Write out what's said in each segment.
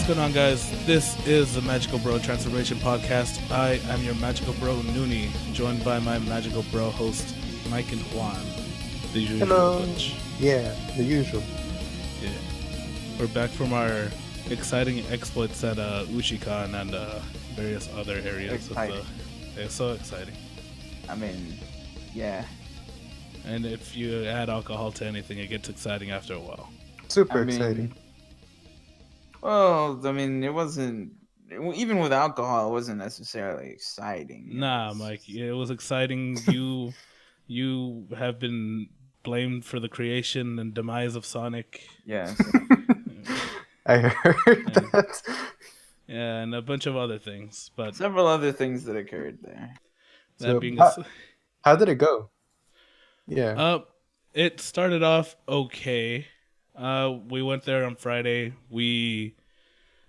What's going on, guys? This is the Magical Bro Transformation Podcast. I am your Magical Bro, Nooney, joined by my Magical Bro host, Mike and Juan. The usual bunch. Yeah, the usual. Yeah. We're back from our exciting exploits at Ushicon and various other areas. It's so exciting. I mean, yeah. And if you add alcohol to anything, it gets exciting after a while. Super exciting. Well, I mean, it wasn't, even with alcohol, it wasn't necessarily exciting. Nah, Mike, it was exciting. You have been blamed for the creation and demise of Sonic. Yes. I heard that. Yeah, and a bunch of other things. But several other things that occurred there. How did it go? Yeah. It started off okay. We went there on Friday. We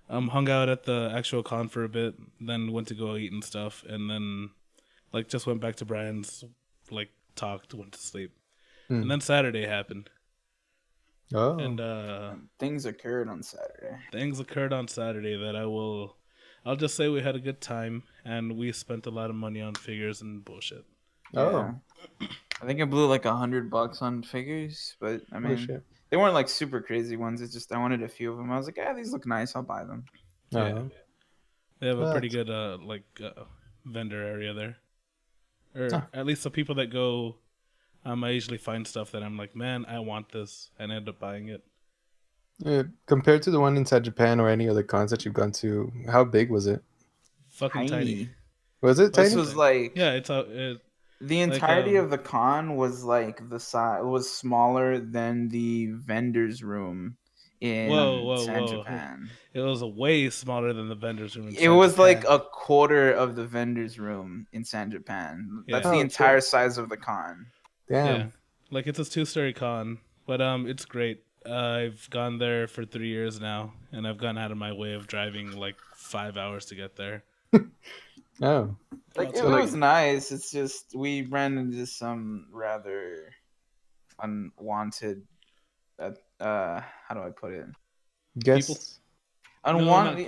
hung out at the actual con for a bit, then went to go eat and stuff, and then just went back to Brian's, talked, went to sleep. And then Saturday happened. Oh. And things occurred on Saturday. That I'll just say we had a good time, and we spent a lot of money on figures and bullshit. Oh. Yeah. I think I blew $100 on figures, but I mean, they weren't super crazy ones. It's just I wanted a few of them. I was like, yeah, these look nice. I'll buy them. Yeah. They have a pretty good vendor area there. Or at least the people that go, I usually find stuff that I'm like, man, I want this, and I end up buying it. Compared to the one inside Japan or any other cons that you've gone to, how big was it? Fucking tiny. Was it tiny? This was the entirety of the con was the size was smaller than the vendor's room in San Japan. It was way smaller than the vendor's room. It was a quarter of the vendor's room in San Japan. That's the entire size of the con. Damn. Yeah. It's a 2-story con, but it's great. I've gone there for 3 years now, and I've gone out of my way of driving 5 hours to get there. Oh. It was nice. It's just we ran into some rather unwanted how do I put it? Guests? Unwanted.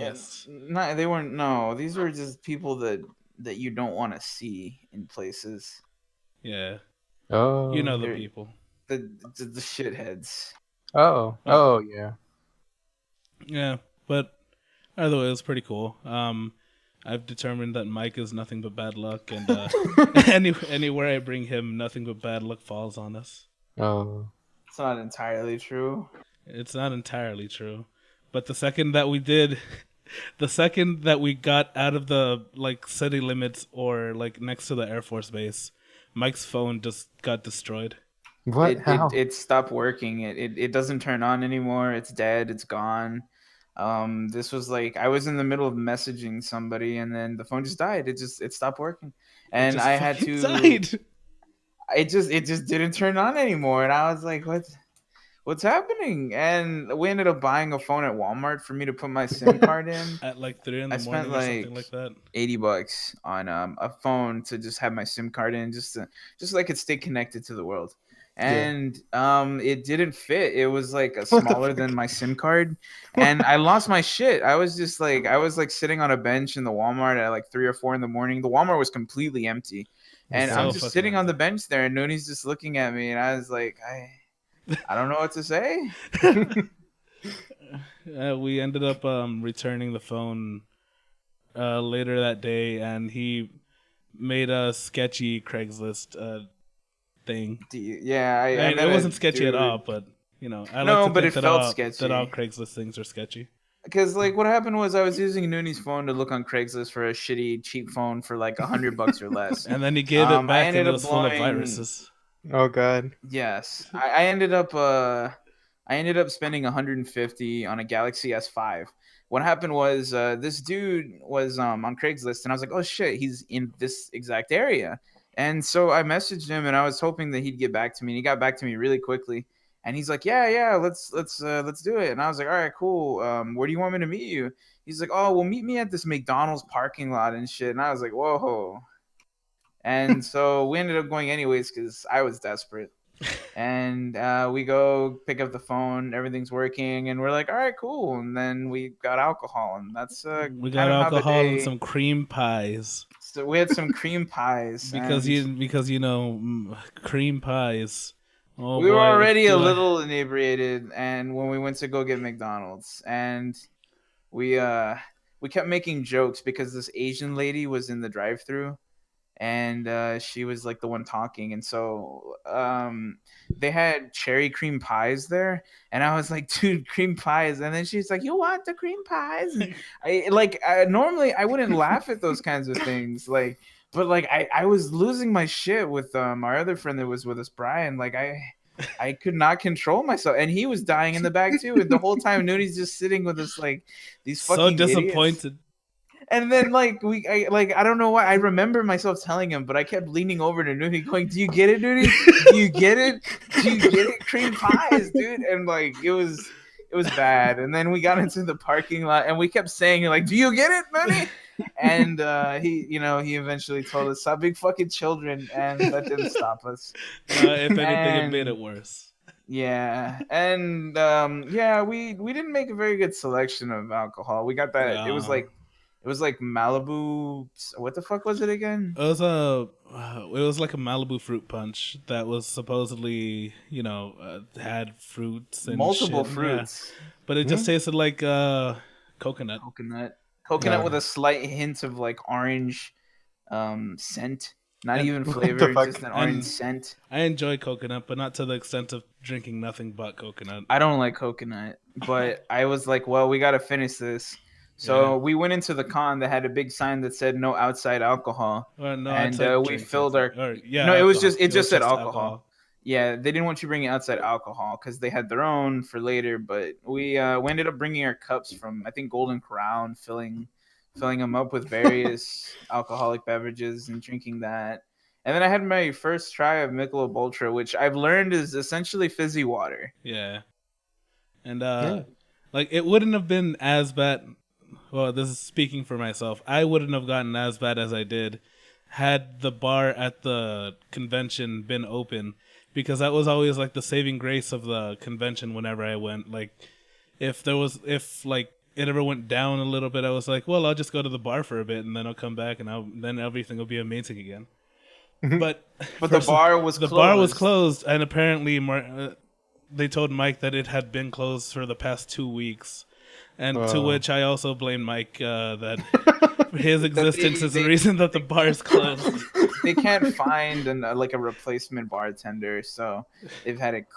They weren't. No, these were just people that you don't want to see in places. Yeah. Oh. You know the people. The shitheads. Oh. Oh yeah. Yeah, but either way, it was pretty cool. I've determined that Mike is nothing but bad luck, and anywhere I bring him, nothing but bad luck falls on us. Oh. It's not entirely true. It's not entirely true. But the second that we got out of the city limits or next to the Air Force base, Mike's phone just got destroyed. What? How? It stopped working. It doesn't turn on anymore. It's dead. It's gone. This was I was in the middle of messaging somebody, and then the phone just died. It stopped working, and I had to. Died. It just didn't turn on anymore, and I was like, what's happening? And we ended up buying a phone at Walmart for me to put my SIM card in at 3 in the morning or something like that. $80 on a phone to just have my SIM card in, just so I could stay connected to the world. And it didn't fit. It was smaller than my SIM card, and I lost my shit. I was just sitting on a bench in the Walmart at 3 or 4 in the morning. The Walmart was completely empty, and I'm just sitting on the bench there, and Nooney's just looking at me, and I was like, I don't know what to say. We ended up returning the phone later that day, and he made a sketchy Craigslist thing. It wasn't sketchy at all, but it felt sketchy. That all Craigslist things are sketchy. Because what happened was I was using Nooney's phone to look on Craigslist for a shitty cheap phone for $100 or less, and then he gave it back, and it was full of viruses. Oh God. Yes, I ended up spending $150 on a Galaxy S5. What happened was this dude was on Craigslist, and I was like, oh shit, he's in this exact area. And so I messaged him, and I was hoping that he'd get back to me. And he got back to me really quickly, and he's like, "Yeah, let's do it." And I was like, "All right, cool. Where do you want me to meet you?" He's like, "Oh, well, meet me at this McDonald's parking lot and shit." And I was like, "Whoa!" And so we ended up going anyways because I was desperate. And we go pick up the phone, everything's working, and we're like, all right, cool. And then we got alcohol, and that's We got kind of how the alcohol and day. some cream pies So we had some cream pies, because and you know cream pies. Oh we were boy, already a do I? little inebriated. And when we went to go get McDonald's, and we we kept making jokes because this Asian lady was in the drive-through, and she was like the one talking, and so they had cherry cream pies there, and I was like, dude, cream pies. And then she's like, you want the cream pies? And normally I wouldn't laugh at those kinds of things, like, but like I was losing my shit with our other friend that was with us, Brian. Like I could not control myself, and he was dying in the back too, and the whole time Nooney's just sitting with us like these So fucking idiots. disappointed. And then I don't know why I remember myself telling him, but I kept leaning over to Nudie going, "Do you get it, Nudie? Do you get it? Do you get it? Cream pies, dude!" And like it was bad. And then we got into the parking lot, and we kept saying like, "Do you get it, Nudie?" And he eventually told us, "Stop being fucking children," and that didn't stop us. If anything, it made it worse. Yeah, and we didn't make a very good selection of alcohol. We got that. Yeah. It was like Malibu. What the fuck was it again? It was like a Malibu fruit punch that was supposedly, had fruits and Multiple shit. fruits. Yeah. But it just tasted like coconut. Coconut with a slight hint of like orange scent. Not And- even What the flavor, fuck? just an orange And- scent. I enjoy coconut, but not to the extent of drinking nothing but coconut. I don't like coconut, but I was like, well, we got to finish this. So we went into the con that had a big sign that said no outside alcohol. Or no, And, outside we drinks, filled outside- our- or, yeah, No, it was alcohol. just- it just said alcohol. Yeah, they didn't want you bringing outside alcohol because they had their own for later. But we ended up bringing our cups from, I think, Golden Crown, filling them up with various alcoholic beverages and drinking that. And then I had my first try of Michelob Ultra, which I've learned is essentially fizzy water. Yeah. And Yeah. like it wouldn't have been as bad. Well, this is speaking for myself. I wouldn't have gotten as bad as I did had the bar at the convention been open, because that was always like the saving grace of the convention whenever I went. Like if like it ever went down a little bit, I was like, well, I'll just go to the bar for a bit and then I'll come back and then everything will be amazing again. But the bar was the closed. bar was closed, and apparently they told Mike that it had been closed for the past 2 weeks, and to which I also blame Mike that his existence is the reason that the bar is closed. They can't find a replacement bartender, so they'd had it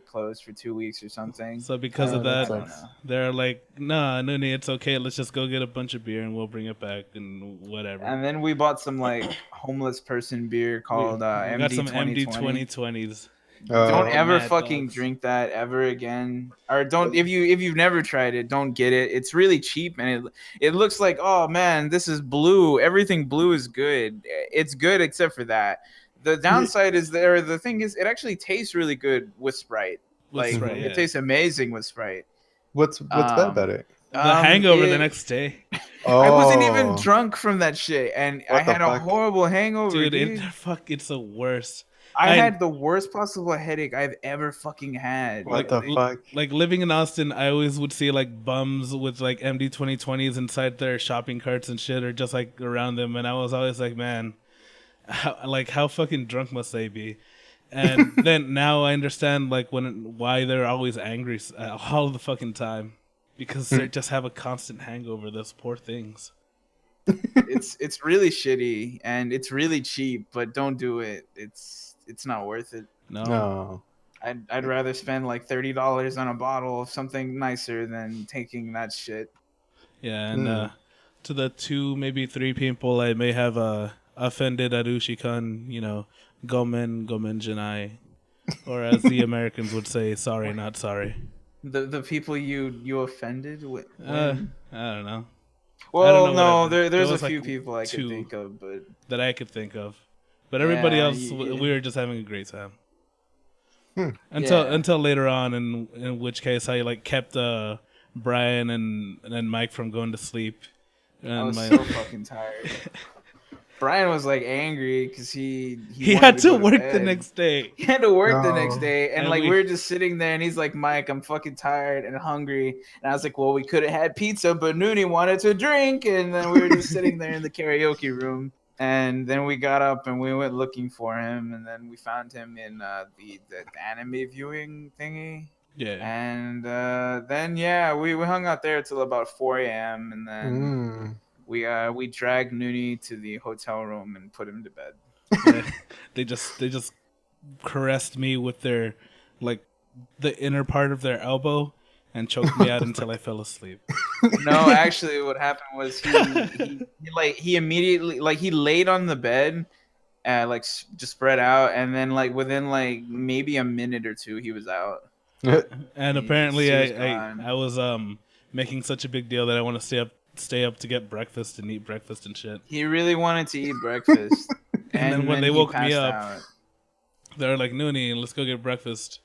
closed for 2 weeks or something. So because of that that, sucks. they're like, nah, Nooney, it's okay. Let's just go get a bunch of beer and we'll bring it back and whatever. And then we bought some like homeless person beer called we MD got some MD 2020. 2020s. Don't ever Mad fucking Dogs. drink that ever again. Or don't, if you've never tried it, don't get it. It's really cheap, and it looks like, oh man, this is blue. Everything blue is good. It's good except for that. The downside is the thing is it actually tastes really good with Sprite. With Like Sprite, it yeah. tastes amazing with Sprite. What's bad about it? The hangover the it- next day. I wasn't even Oh. drunk from that shit, and What I the had a fuck? horrible hangover, Dude, dude. it's the worst. I had the worst possible headache I've ever fucking had. What the fuck? Like living in Austin, I always would see like bums with like MD 2020s inside their shopping carts and shit, or just like around them, and I was always like, man, how fucking drunk must they be? And then now I understand like why they're always angry all the fucking time, because they just have a constant hangover. Those poor things. It's really shitty and it's really cheap, but don't do it. It's not worth it. No. I'd rather spend like $30 on a bottle of something nicer than taking that shit. Yeah, and to the 2, maybe 3 people I may have offended at Ushicon, gomen janai, or as the Americans would say, sorry, not sorry. The people you offended with. I don't know. Well, know no, what I- there's there a was, few like, people I 2 could think of, but that I could think of, but everybody Yeah, else, we were just having a great time. Yeah. Until later on, in which case I like kept Brian and Mike from going to sleep. I And was so fucking tired. Brian was like angry because he He wanted had to go work the bed. next day. He had to work the next No. day, and And like we were just sitting there, and he's like, "Mike, I'm fucking tired and hungry." And I was like, "Well, we could have had pizza, but Noonie wanted to drink." And then we were just sitting there in the karaoke room, and then we got up and we went looking for him, and then we found him in the anime viewing thingy. Yeah. And then yeah, we hung out there till about 4 a.m. and then we dragged Noonie to the hotel room and put him to bed. Yeah. They just caressed me with their like the inner part of their elbow and choked me out until I fell asleep. No, actually, what happened was he immediately like he laid on the bed, like just spread out, and then like within like maybe a minute or two, he was out. And He apparently was I was making such a big deal that I want to stay up to get breakfast and eat breakfast and shit. He really wanted to eat breakfast, And then when they he woke me passed up, out. they were like, "Noonie, let's go get breakfast."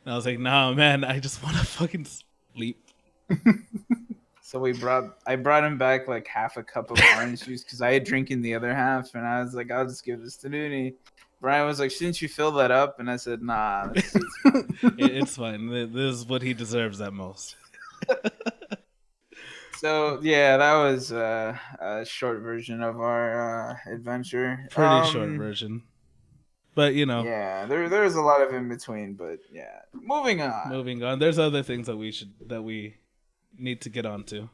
And I was like, "Nah, man, I just want to fucking sleep." So I brought him back like half a cup of orange juice because I had drinking the other half, and I was like, I'll just give this to Noonie. Brian was like, shouldn't you fill that up? And I said, nah, it's fine. It's fine. This is what he deserves at most. So yeah, that was a short version of our adventure. Pretty short version. But you know, yeah, there's a lot of in between, but yeah. Moving on. There's other things that we need to get onto.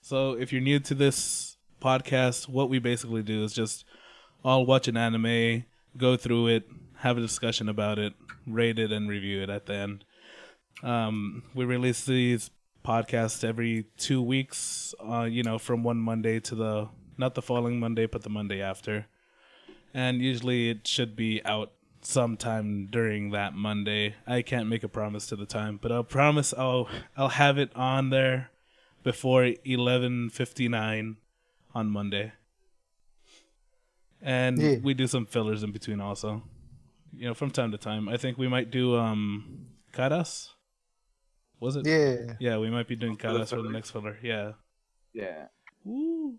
So if you're new to this podcast, what we basically do is just all watch an anime, go through it, have a discussion about it, rate it, and review it at the end. We release these podcasts every 2 weeks, from one Monday to not the following Monday, but the Monday after. And usually it should be out sometime during that Monday. I can't make a promise to the time, but I'll promise I'll have it on there before 11:59 on Monday. And we do some fillers in between also. From time to time. I think we might do Karas. Was it? Yeah. Yeah, we might be doing Karas for the next filler. Yeah. Yeah. Woo.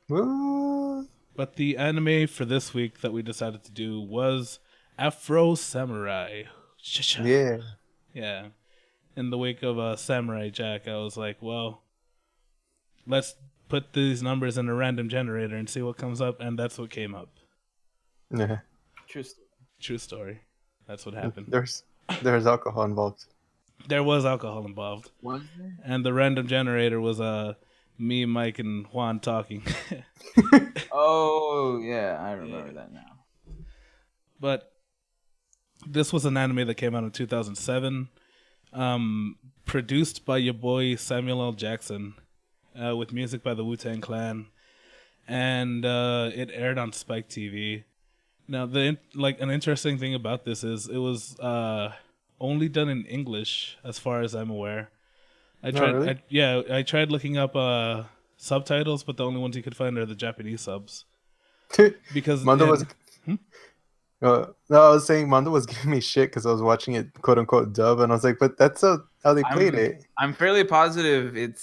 Woo. But the anime for this week that we decided to do was Afro Samurai. Yeah. Yeah. In the wake of Samurai Jack, I was like, well, let's put these numbers in a random generator and see what comes up, and that's what came up. Yeah. True story. That's what happened. There's alcohol involved. There was alcohol involved. Was there? And the random generator was me, Mike, and Juan talking. Oh yeah, I remember that now. But this was an anime that came out in 2007, produced by your boy Samuel L. Jackson, with music by the Wu-Tang Clan, and it aired on Spike TV. Now, an interesting thing about this is it was only done in English, as far as I'm aware. I tried looking up subtitles, but the only ones you could find are the Japanese subs. Because Mondo was. No, I was saying Mondo was giving me shit because I was watching it quote unquote dub, and I was like, but that's how they played it. I'm fairly positive it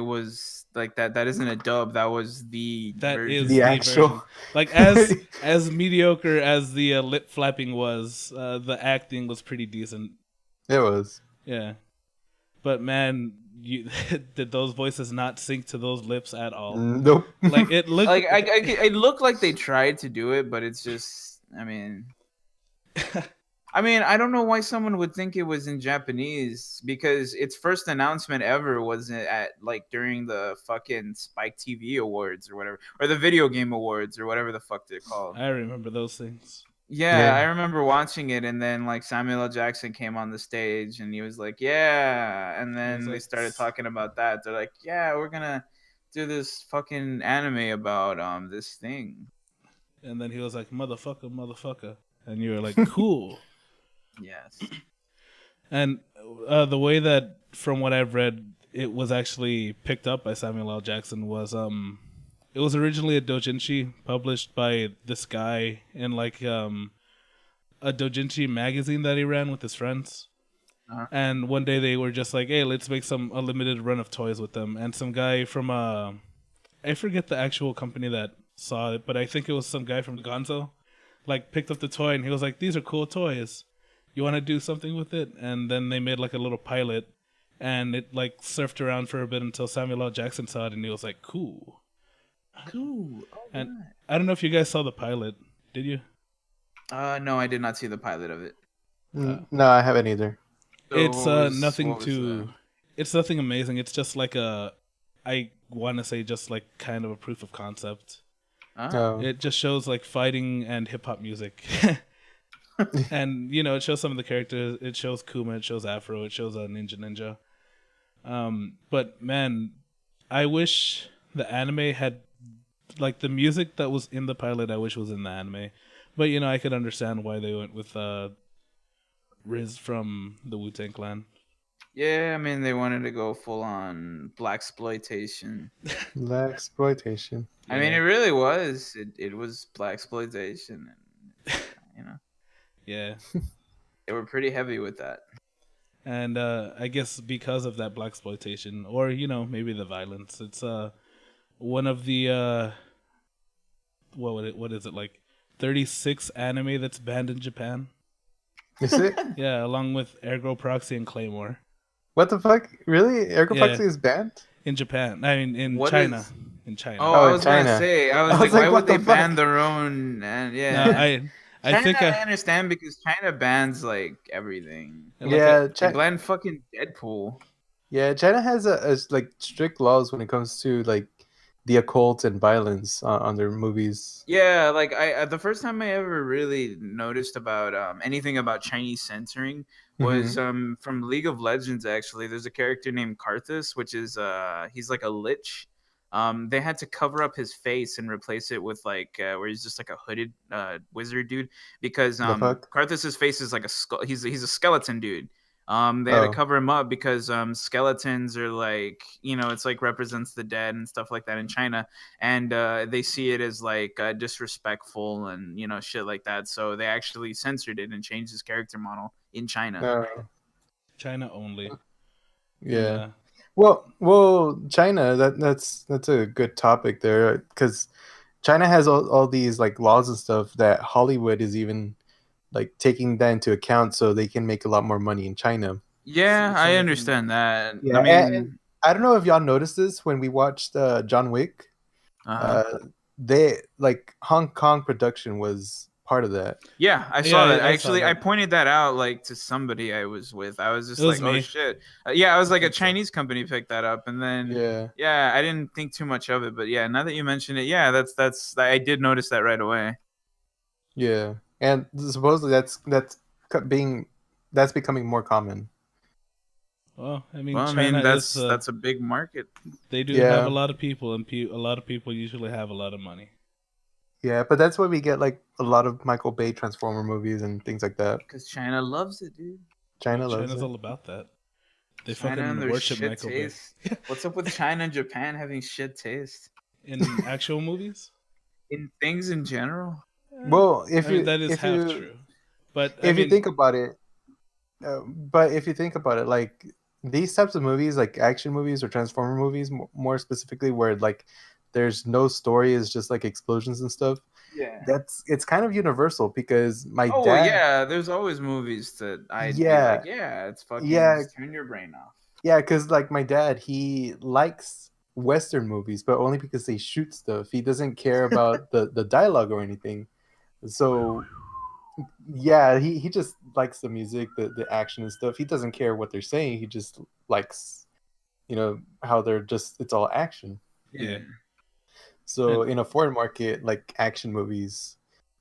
was like that. That isn't a dub. That was the actual version. Like as mediocre as the lip flapping was, the acting was pretty decent. It was. Yeah, but man, did those voices not sync to those lips at all? Nope. Like it looked like it looked like they tried to do it, but it's just. I mean, I don't know why someone would think it was in Japanese because its first announcement ever was at like during the fucking Spike TV Awards or whatever, or the Video Game Awards or whatever the fuck they're called. I remember those things. Yeah, I remember watching it, and then like Samuel L. Jackson came on the stage, and he was like, "Yeah," and then they started talking about that. They're like, "Yeah, we're gonna do this fucking anime about this thing." And then he was like, motherfucker. And you were like, cool. Yes. And the way that, from what I've read, it was actually picked up by Samuel L. Jackson was, it was originally a doujinshi published by this guy in like a doujinshi magazine that he ran with his friends. Uh-huh. And one day they were just like, hey, let's make a limited run of toys with them. And some guy from, I forget the actual company that saw it, but I think it was some guy from Gonzo, like picked up the toy and he was like, "These are cool toys. You want to do something with it?" And then they made like a little pilot, and it like surfed around for a bit until Samuel L. Jackson saw it, and he was like, "Cool." Cool. And I don't know if you guys saw the pilot. Did you? No, I did not see the pilot of it. No, I haven't either. So It's nothing what was too. It's nothing amazing. It's just like I want to say just like kind of a proof of concept. Oh. It just shows like fighting and hip hop music. And it shows some of the characters. It shows Kuma, it shows Afro, it shows Ninja. But man, I wish the anime had like the music that was in the pilot. I wish was in the anime, but I could understand why they went with Riz from the Wu-Tang Clan. Yeah, I mean they wanted to go full on blaxploitation. Blaxploitation. I mean it really was. It was blaxploitation, and Yeah. they were pretty heavy with that. And I guess because of that blaxploitation, or maybe the violence, it's one of the what is it, like 36 anime that's banned in Japan. Is it? Yeah, along with Ergo Proxy and Claymore. What the fuck? Really? Ergoproxy is banned? In Japan. I mean, in What China. is- In China. Oh, Oh, I was China. gonna say, I was I like, was like, why what would they the fuck? ban their own? And No, I China, think I understand because China bans like everything. like Yeah, They banned fucking Deadpool. yeah. China has a like strict laws when it comes to like the occult and violence on their movies. Yeah, like the first time I ever really noticed about anything about Chinese censoring was from League of Legends. Actually, there's a character named Karthus, which is he's like a lich. They had to cover up his face and replace it with like where he's just like a hooded wizard dude because The fuck? Karthus's face is like a skull. He's a skeleton dude. They had to Oh. cover him up because skeletons are like it's like represents the dead and stuff like that in China, and they see it as like disrespectful and shit like that. So they actually censored it and changed his character model in China. China only. Yeah. Well, China. That's a good topic there because China has all these like laws and stuff that Hollywood is even like taking that into account so they can make a lot more money in China. Yeah, So I they can- understand that. Yeah, I mean, I don't know if y'all noticed this when we watched John Wick. They like Hong Kong production was part of that. yeah, I saw Yeah, that. I saw Actually, I that. pointed that out like to somebody I was with. I was just It was like, oh me. shit. Yeah, I was like a think so. Chinese company picked that up, and then Yeah. yeah, I didn't think too much of it, but yeah, now that you mention it, yeah, that's I did notice that right away. Yeah, and supposedly that's becoming more common. Well, I mean, Well, I China mean is that's a big market. they do Yeah. have a lot of people, and a lot of people usually have a lot of money. Yeah, but that's why we get like a lot of Michael Bay Transformer movies and things like that. Because China loves it, dude. China loves China's it. all about that. They China and fucking their worship shit Michael taste. Bay. What's up with China and Japan having shit taste In actual movies. in things in general? Well, if I mean, you that is if half you true. But if I you mean, think about it, like these types of movies, like action movies or Transformer movies, more specifically, where like there's no story, is just like explosions and stuff. Yeah. It's kind of universal because my Oh dad. yeah, there's always movies that I'd be Yeah. like, yeah, it's fucking Yeah. just turn your brain off. Yeah, because like my dad, he likes Western movies, but only because they shoot stuff. He doesn't care about the dialogue or anything. So yeah, he just likes the music, the action and stuff. He doesn't care what they're saying. He just likes, how they're just it's all action. Yeah. So in a foreign market, like action movies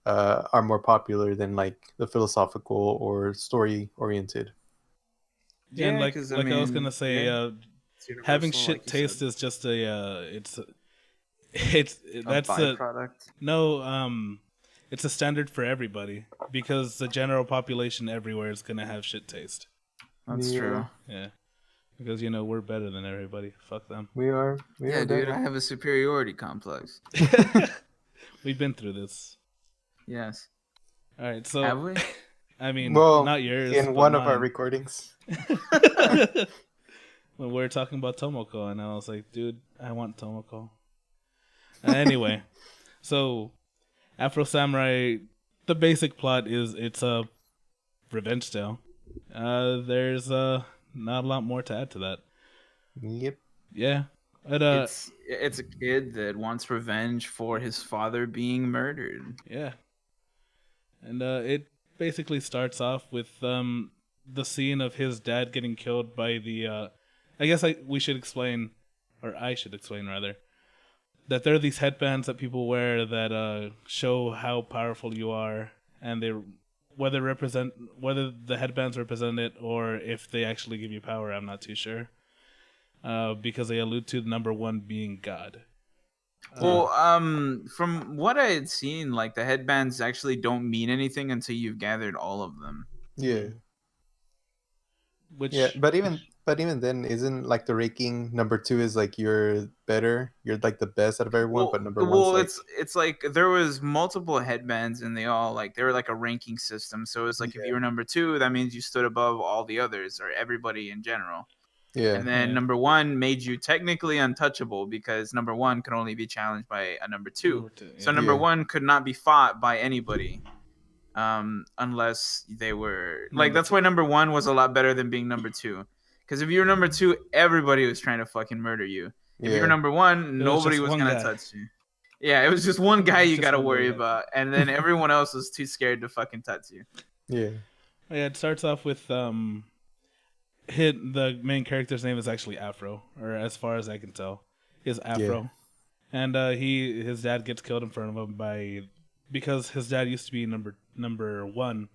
are more popular than like the philosophical or story oriented. yeah, and like 'cause, I was gonna say, yeah, it's having universal, shit like you taste said. is just it's A that's a byproduct. no it's a standard for everybody because the general population everywhere is gonna have shit taste. That's Yeah. true. Yeah, because we're better than everybody. Fuck them. We are. Yeah, dude, better. I have a superiority complex. We've been through this. Yes. All right, so Have we? I mean, Well, not yours. in but one of our mine. recordings. When we were talking about Tomoko, and I was like, dude, I want Tomoko. Anyway, So, Afro Samurai, the basic plot is it's a revenge tale. There's not a lot more to add to that. Yep. Yeah. But, It's a kid that wants revenge for his father being murdered. yeah. And it basically starts off with the scene of his dad getting killed by the. I guess we should explain, or I should explain rather, that there are these headbands that people wear that show how powerful you are, and they whether the headbands represent it or if they actually give you power, I'm not too sure. Because they allude to the number one being God. Well, from what I had seen, like the headbands actually don't mean anything until you've gathered all of them. Yeah. Which Yeah, but even then, isn't like the ranking number 2 is like you're better, you're like the best out of everyone, but number one's like it's like there was multiple headbands and they were like a ranking system. So it's like if you were number 2, that means you stood above all the others or everybody in general. yeah, And then Yeah. number 1 made you technically untouchable because number 1 could only be challenged by a number 2. Number two, So yeah. number Yeah. 1 could not be fought by anybody. Unless they were like, Number that's two. why number 1 was a lot better than being number 2. Because if you were number 2, everybody was trying to fucking murder you. If you were yeah, number 1, nobody just was one gonna guy. touch you. Yeah, it was just one guy you Just gotta one worry guy. about, and then everyone else was too scared to fucking touch you. yeah, Yeah, it starts off with the main character's name is actually Afro, or as far as I can tell, is Afro. And his dad gets killed in front of him because his dad used to be number one,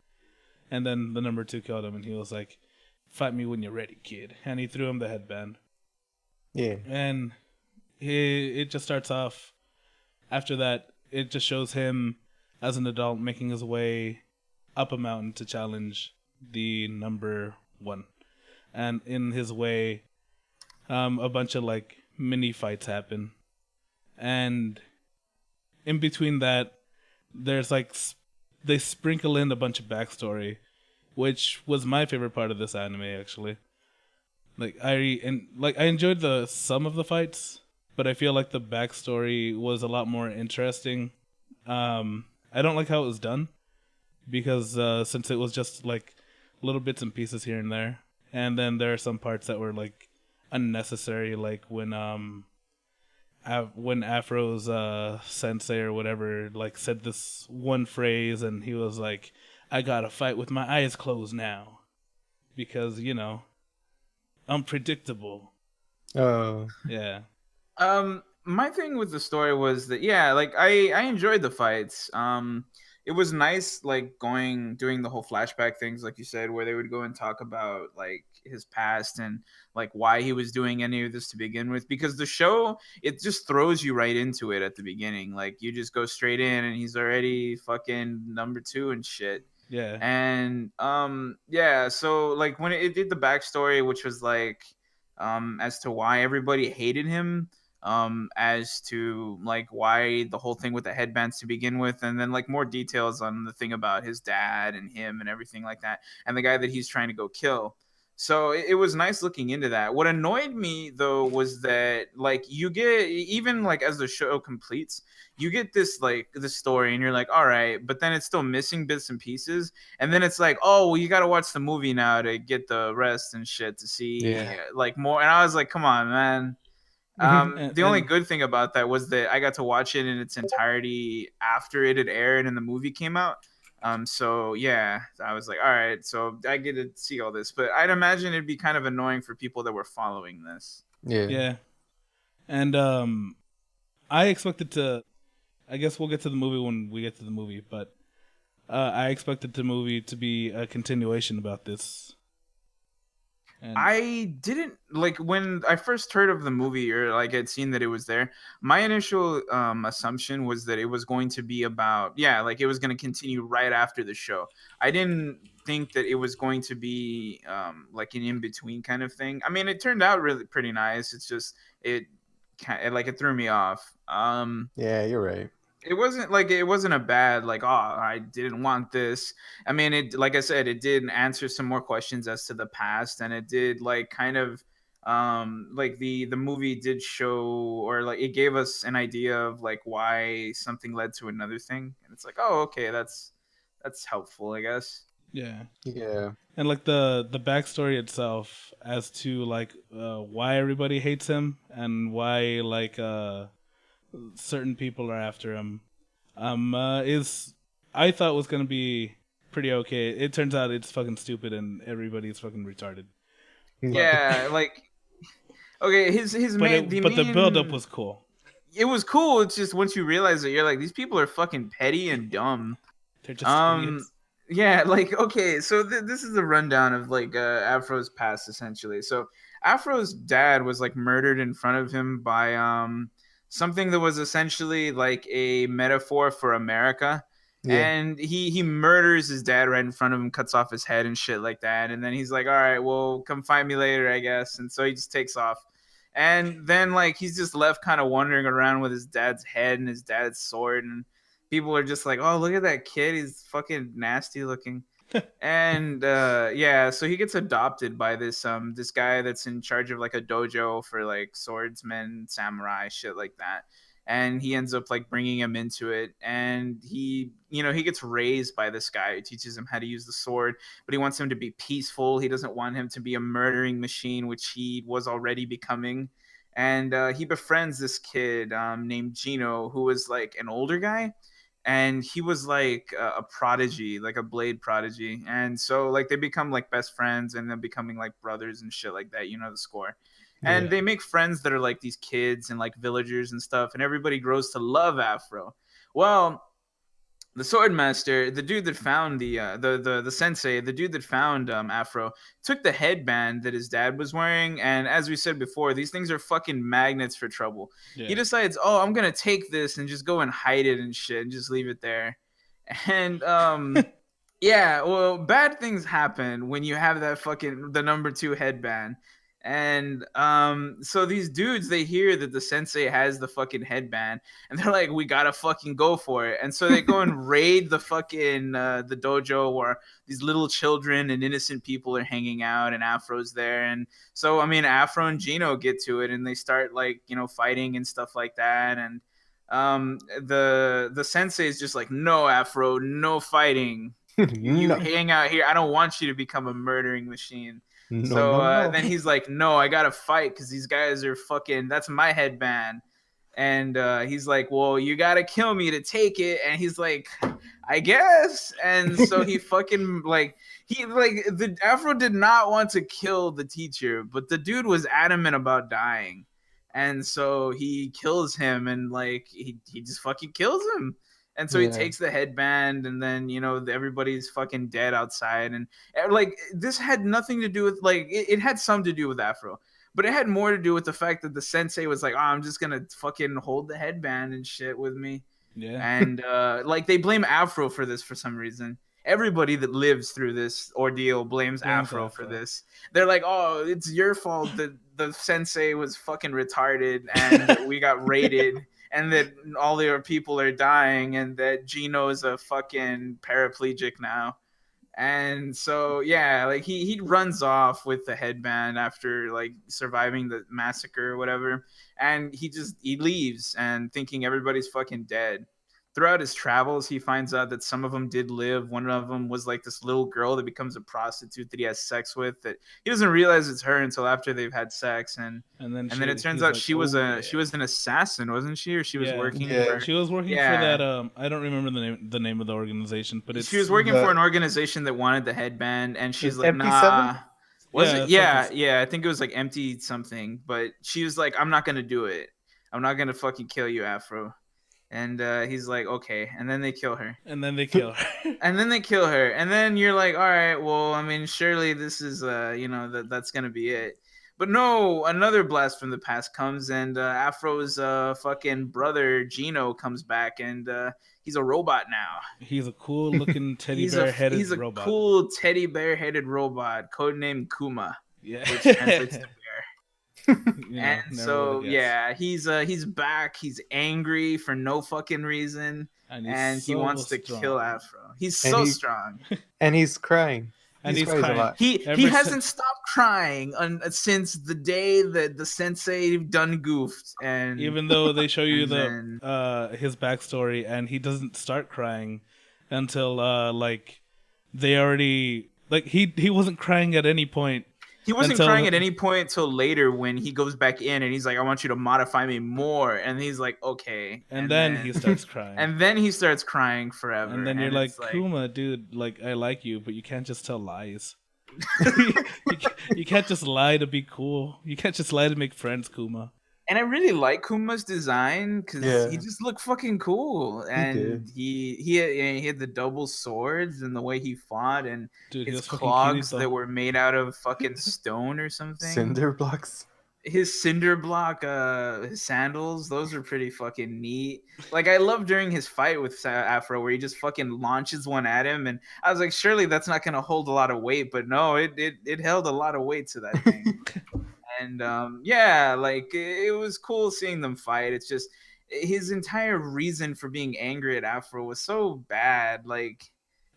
and then the number 2 killed him, and he was like, "Fight me when you're ready, kid." And he threw him the headband, yeah, and it just starts off. After that, it just shows him as an adult making his way up a mountain to challenge the number 1, and in his way, a bunch of like mini fights happen. And in between that, there's like they sprinkle in a bunch of backstory, which was my favorite part of this anime actually. I enjoyed some of the fights, but I feel like the backstory was a lot more interesting. I don't like how it was done because since it was just like little bits and pieces here and there, and then there are some parts that were like unnecessary, like when Afro's sensei or whatever like said this one phrase and he was like, "I gotta fight with my eyes closed now," because unpredictable. oh, Yeah. My thing with the story was that, yeah, like I enjoyed the fights. It was nice, like doing the whole flashback things, like you said, where they would go and talk about like his past and like why he was doing any of this to begin with. Because the show, it just throws you right into it at the beginning. Like you just go straight in, and he's already fucking number 2 and shit. Yeah. And yeah, so like when it did the backstory, which was like as to why everybody hated him, as to like why the whole thing with the headbands to begin with, and then like more details on the thing about his dad and him and everything like that, and the guy that he's trying to go kill. So it was nice looking into that. What annoyed me though was that like you get, even like as the show completes, you get this like this story and you're like, all right, but then it's still missing bits and pieces, and then it's like, oh well, you got to watch the movie now to get the rest and shit to see like more. And I was like, come on, man. The only good thing about that was that I got to watch it in its entirety after it had aired and the movie came out. So yeah, I was like, all right, so I get to see all this, but I'd imagine it'd be kind of annoying for people that were following this. yeah, Yeah. And I expected to. I guess we'll get to the movie when we get to the movie, but I expected the movie to be a continuation about this. And I didn't like when I first heard of the movie or like I'd seen that it was there. My initial assumption was that it was going to be about, yeah, like it was going to continue right after the show. I didn't think that it was going to be like an in between kind of thing. I mean, it turned out really pretty nice. It's just it threw me off. yeah. You're right. It wasn't a bad like, oh, I didn't want this. I mean, it, like I said, it did answer some more questions as to the past, and it did like kind of like the movie did show, or like it gave us an idea of like why something led to another thing, and it's like, oh, okay, that's helpful, I guess. Yeah. Yeah. And like the backstory itself as to like why everybody hates him and why like certain people are after him is I thought was gonna be pretty okay. It turns out it's fucking stupid and everybody's fucking retarded. Yeah, like okay, his main But the build up was cool. It was cool. It's just once you realize it, you're like, these people are fucking petty and dumb. They're just idiots. Yeah, like okay, so this is a rundown of like Afro's past essentially. So Afro's dad was like murdered in front of him by something that was essentially like a metaphor for America. Yeah. And he murders his dad right in front of him, cuts off his head and shit like that. And then he's like, all right, well, come find me later, I guess. And so he just takes off. And then like he's just left kind of wandering around with his dad's head and his dad's sword, and people are just like, oh, look at that kid, he's fucking nasty looking. And yeah, so he gets adopted by this guy that's in charge of like a dojo for like swordsmen, samurai, shit like that. And he ends up like bringing him into it, and he gets raised by this guy who teaches him how to use the sword, but he wants him to be peaceful. He doesn't want him to be a murdering machine, which he was already becoming. And he befriends this kid named Gino, who was like an older guy, and he was like a prodigy, like a blade prodigy. And so like they become like best friends, and then becoming like brothers and shit like that, you know the score. And they make friends that are like these kids and like villagers and stuff, and everybody grows to love Afro. Well, the sword master, the dude that found the sensei, the dude that found Afro, took the headband that his dad was wearing, and as we said before, these things are fucking magnets for trouble. Yeah. He decides, oh, I'm gonna take this and just go and hide it and shit, and just leave it there. And yeah, well, bad things happen when you have that fucking the number 2 headband. And so these dudes, they hear that the sensei has the fucking headband, and they're like, we gotta fucking go for it. And so they go and raid the fucking the dojo where these little children and innocent people are hanging out, and Afro's there. And so I mean, Afro and Gino get to it, and they start like fighting and stuff like that. And the sensei is just like, no, Afro, no fighting. You hang out here. I don't want you to become a murdering machine. No. Then he's like, no, I gotta fight because these guys are fucking, that's my headband. And he's like, well, you gotta kill me to take it. And he's like, I guess. And so he fucking the Afro did not want to kill the teacher, but the dude was adamant about dying. And so he kills him, and like he just fucking kills him. And so he takes the headband, and then everybody's fucking dead outside. And like this had nothing to do with like it had some to do with Afro, but it had more to do with the fact that the sensei was like, oh, I'm just gonna fucking hold the headband and shit with me. Yeah. And like they blame Afro for this for some reason. Everybody that lives through this ordeal blames Afro for this. They're like, oh, it's your fault that the sensei was fucking retarded and we got raided. And that all their people are dying, and that Gino's a fucking paraplegic now. And so, yeah, like he runs off with the headband after like surviving the massacre or whatever. And he leaves and thinking everybody's fucking dead. Throughout his travels, he finds out that some of them did live. One of them was like this little girl that becomes a prostitute that he has sex with. That he doesn't realize it's her until after they've had sex. And then it turns out she was an assassin, wasn't she? Or she was working for. She was working for that. I don't remember the name of the organization, but she was working for an organization that wanted the headband, and she's like, nah. Was it? Yeah. I think it was like empty something, but she was like, I'm not gonna do it. I'm not gonna fucking kill you, Afro. And he's like, okay. And then they kill her. And then you're like, all right, well, I mean, surely this is, that's going to be it. But no, another blast from the past comes, and Afro's fucking brother, Gino, comes back, and he's a robot now. He's a cool looking teddy bear-headed robot. He's a cool teddy bear-headed robot, codenamed Kuma. Yeah. Which translates to bear. And so he's back. He's angry for no fucking reason, and he wants to kill Afro. He's so strong, and he's crying. And he's crying a lot. He hasn't stopped crying since the day that the sensei done goofed, and Even though they show you and then his backstory, and he doesn't start crying until like they already like he wasn't crying at any point. he wasn't until crying at any point till later when he goes back in and he's like, I want you to modify me more, and he's like, okay, and then he starts crying. and then he starts crying forever, And then you're like, it's like, Kuma, dude, like I like you, but you can't just tell lies. You can't just lie to be cool. You can't just lie to make friends, Kuma. and I really like Kuma's design because Yeah. he just looked fucking cool, and did. he had the double swords and the way he fought, and Dude, he his was fucking clogs Kirito. that were made out of fucking stone or something. Cinder blocks. His cinder block his sandals, those are pretty fucking neat. Like, I love during his fight with Afro where he just fucking launches one at him, and I was like, surely that's not gonna hold a lot of weight, but no, it held a lot of weight to that thing. And yeah, like it was cool seeing them fight. It's just his entire reason for being angry at Afro was so bad. Like,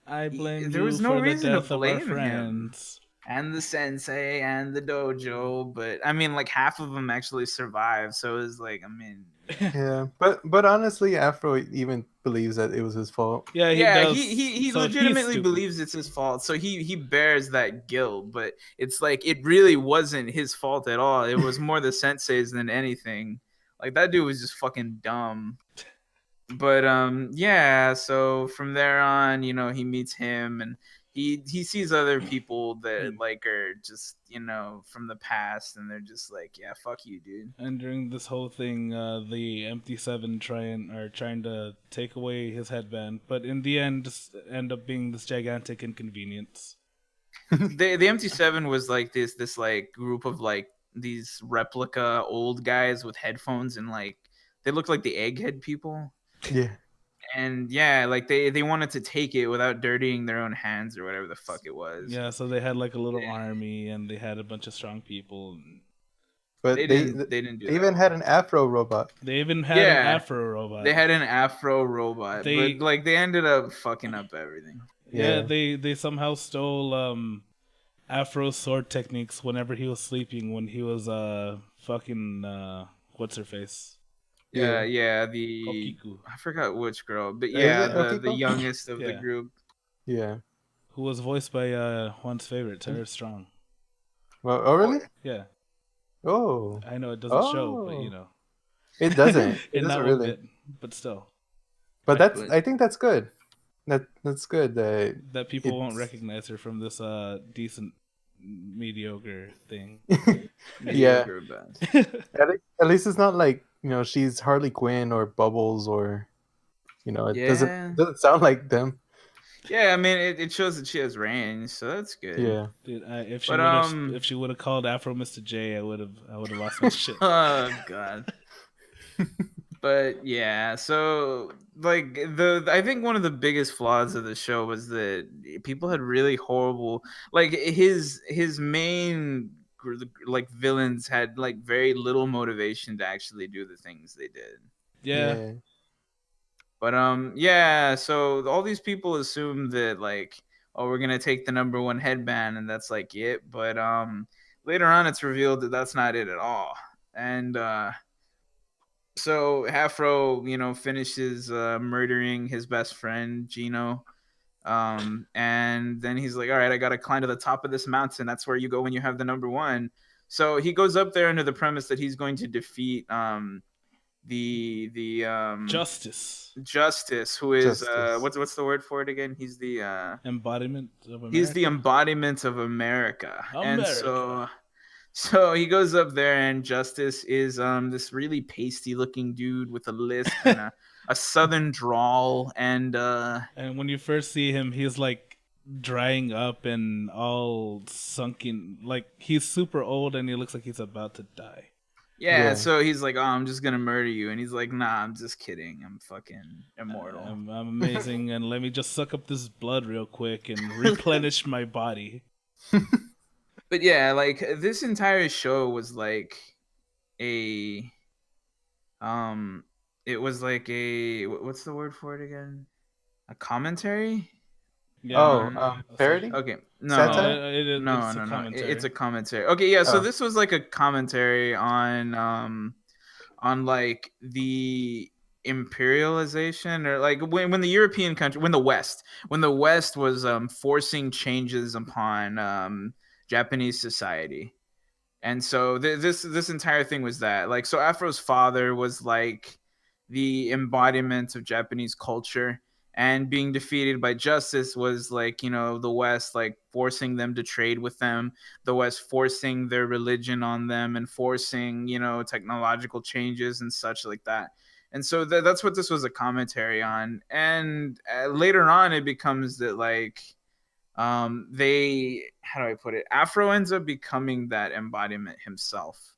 I blame there you was no for the reason to death of our blame him. friends. And the sensei and the dojo, but I mean, like, half of them actually survived, so it was like, I mean, Yeah, but honestly, Afro even believes that it was his fault. Yeah, he yeah, does. he So he's legitimately stupid. believes it's his fault, so he bears that guilt, but it's like it really wasn't his fault at all. It was more the sensei's than anything. Like, that dude was just fucking dumb. But yeah, so from there on, you know, he meets him, and he sees other people that like are just, you know, from the past, and they're just like, yeah, fuck you, dude. And during this whole thing, the Empty Seven are trying to take away his headband, but in the end, just end up being this gigantic inconvenience. The Empty Seven was like this like group of like these replica old guys with headphones, and like they look like the Egghead people. Yeah. And yeah, like they wanted to take it without dirtying their own hands or whatever the fuck it was. Yeah, so they had like a little army, and they had a bunch of strong people. But They didn't do they that. even had an Afro robot. They even had an Afro robot. They had an Afro robot, but like they ended up fucking up everything. Yeah, Yeah. they somehow stole Afro sword techniques whenever he was sleeping, when he was fucking what's her face? Yeah, the Okiku. I forgot which girl, but Is yeah, it the Okiko? youngest of the Yeah. group. Yeah. Who was voiced by Juan's favorite, Tara Strong. Well, oh really? Yeah, Oh, I know it doesn't show, but you know, it doesn't. It in that doesn't one really. bit, but still, But that's. But- I think that's good. That's good. that people won't It's- recognize her from this decent mediocre thing. Yeah. Mediocre best. At least it's not like, you know, she's Harley Quinn or Bubbles, or, you know, it Yeah. doesn't sound like them. Yeah, I mean, it shows that she has range, so that's good. Yeah. Dude, if she would have called Afro Mr. J, I would have lost my shit. Oh god. But yeah, so like I think one of the biggest flaws of the show was that people had really horrible, like his main like villains had like very little motivation to actually do the things they did. Yeah. But yeah, so all these people assume that like, oh, we're gonna take the number one headband and that's like it. But later on it's revealed that that's not it at all. And so Afro, you know, finishes murdering his best friend Gino. And then he's like, all right, I gotta climb to the top of this mountain. That's where you go when you have the number one. So he goes up there under the premise that he's going to defeat the Justice, who is Justice. what's the word for it again? He's the embodiment of America. he's the embodiment of America. And so he goes up there, and Justice is this really pasty looking dude with a lisp and a southern drawl, and when you first see him, he's like drying up and all sunken, like he's super old and he looks like he's about to die. yeah, so he's like, oh, I'm just gonna murder you, and he's like, nah, I'm just kidding, I'm fucking immortal. I'm amazing, and let me just suck up this blood real quick and replenish my body. But yeah, like this entire show was like it was like a, what's the word for it again? A commentary? Yeah. Parody? Okay, Satire? It's a no. commentary. It's a commentary. Okay, yeah. So Oh. this was like a commentary on like the imperialization, or like when the European country, when the West was forcing changes upon Japanese society. And so this entire thing was that, like, so Afro's father was like the embodiment of Japanese culture, and being defeated by justice was like, you know, the West like forcing them to trade with them, the West forcing their religion on them, and forcing, you know, technological changes and such like that. And so that's what this was a commentary on. And later on it becomes that, like, they, how do I put it, Afro ends up becoming that embodiment himself.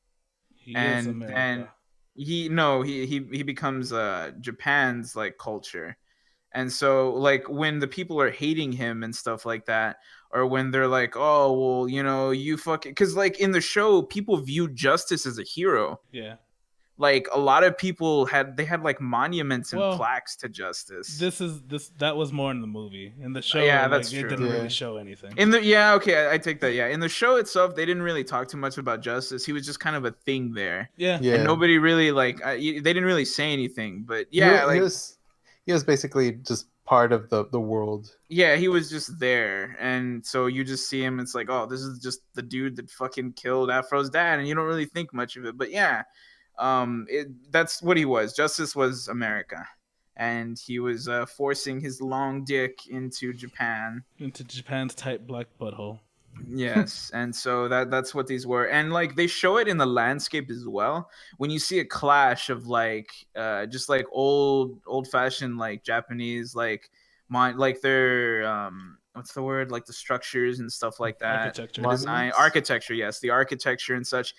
He is And then America. he becomes Japan's like culture. And so like when the people are hating him and stuff like that, or when they're like, oh well, you know, you fucking, because like in the show people viewed Justice as a hero. Yeah. Like a lot of people had like monuments and Well, plaques to Justice. That was more in the movie. In the show, Yeah, like, that's it true. didn't Yeah. really show anything. I take that. Yeah, in the show itself, they didn't really talk too much about Justice. He was just kind of a thing there, Yeah. Yeah. and nobody really like. They didn't really say anything, but He yeah, wa- like he was basically just part of the world. yeah, he was just there, and so you just see him. It's like, oh, this is just the dude that fucking killed Afro's dad, and you don't really think much of it. But yeah, that's what he was. Justice was America, and he was forcing his long dick into Japan. Into Japan's tight black butthole. Yes, and so that's what these were, and like they show it in the landscape as well. When you see a clash of like just like old fashioned like Japanese like like their what's the word, like the structures and stuff like that, Architecture. the design, Monuments? architecture, yes, the architecture and such.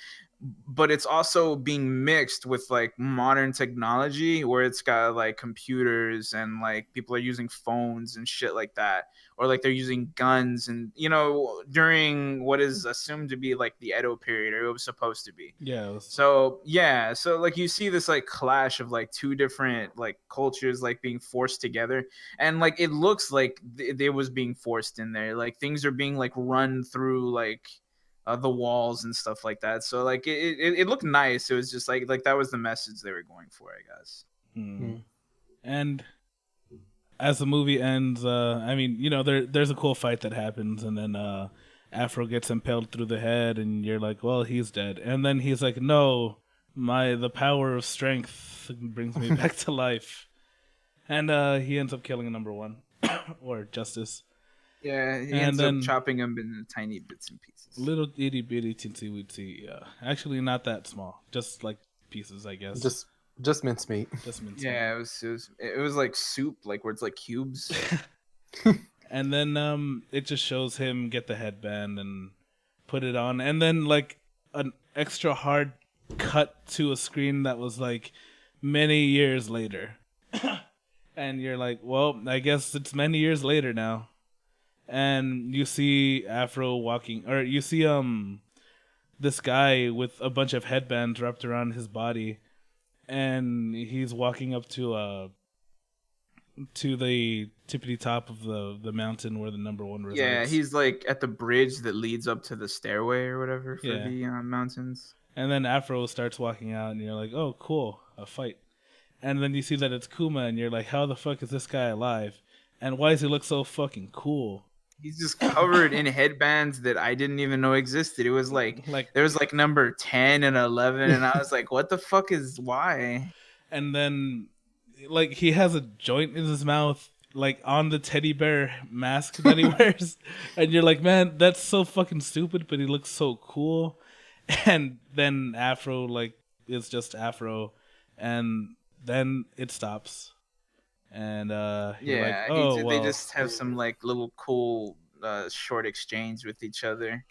But it's also being mixed with like modern technology, where it's got like computers, and like people are using phones and shit like that, or like they're using guns, and you know, during what is assumed to be like the Edo period, or it was supposed to be. Yeah. It was, So yeah, so like you see this like clash of like two different like cultures like being forced together, and like it looks like they was being forced in there, like things are being like run through like the walls and stuff like that. So like it looked nice. It was just like that was the message they were going for, I guess. And as the movie ends, I mean, you know, there's a cool fight that happens, and then Afro gets impaled through the head, and you're like, well, he's dead. And then he's like, no, the power of strength brings me back to life. And he ends up killing number one, or Justice. Yeah, he And ends then- up chopping them in tiny bits and pieces. Little itty bitty teensy weensy. Yeah, actually not that small, just like pieces, I guess. Just mincemeat. Just mince. Yeah, it was like soup, like where it's like cubes. And then it just shows him get the headband and put it on, and then like an extra hard cut to a screen that was like many years later. And you're like, well, I guess it's many years later now. And you see Afro walking, or you see this guy with a bunch of headbands wrapped around his body, and he's walking up to the tippity top of the mountain where the number one resides. Yeah, he's like at the bridge that leads up to the stairway or whatever for Yeah. the mountains. And then Afro starts walking out, and you're like, oh, cool, a fight. And then you see that it's Kuma, and you're like, how the fuck is this guy alive? And why does he look so fucking cool? He's just covered in headbands that I didn't even know existed. It was like there was like number 10 and 11, and I was like, what the fuck is why? And then, like, he has a joint in his mouth, like, on the teddy bear mask that he wears. And you're like, man, that's so fucking stupid, but he looks so cool. And then Afro, like, is just Afro. And then it stops. And you're like, oh, well. They just have some like little cool short exchange with each other,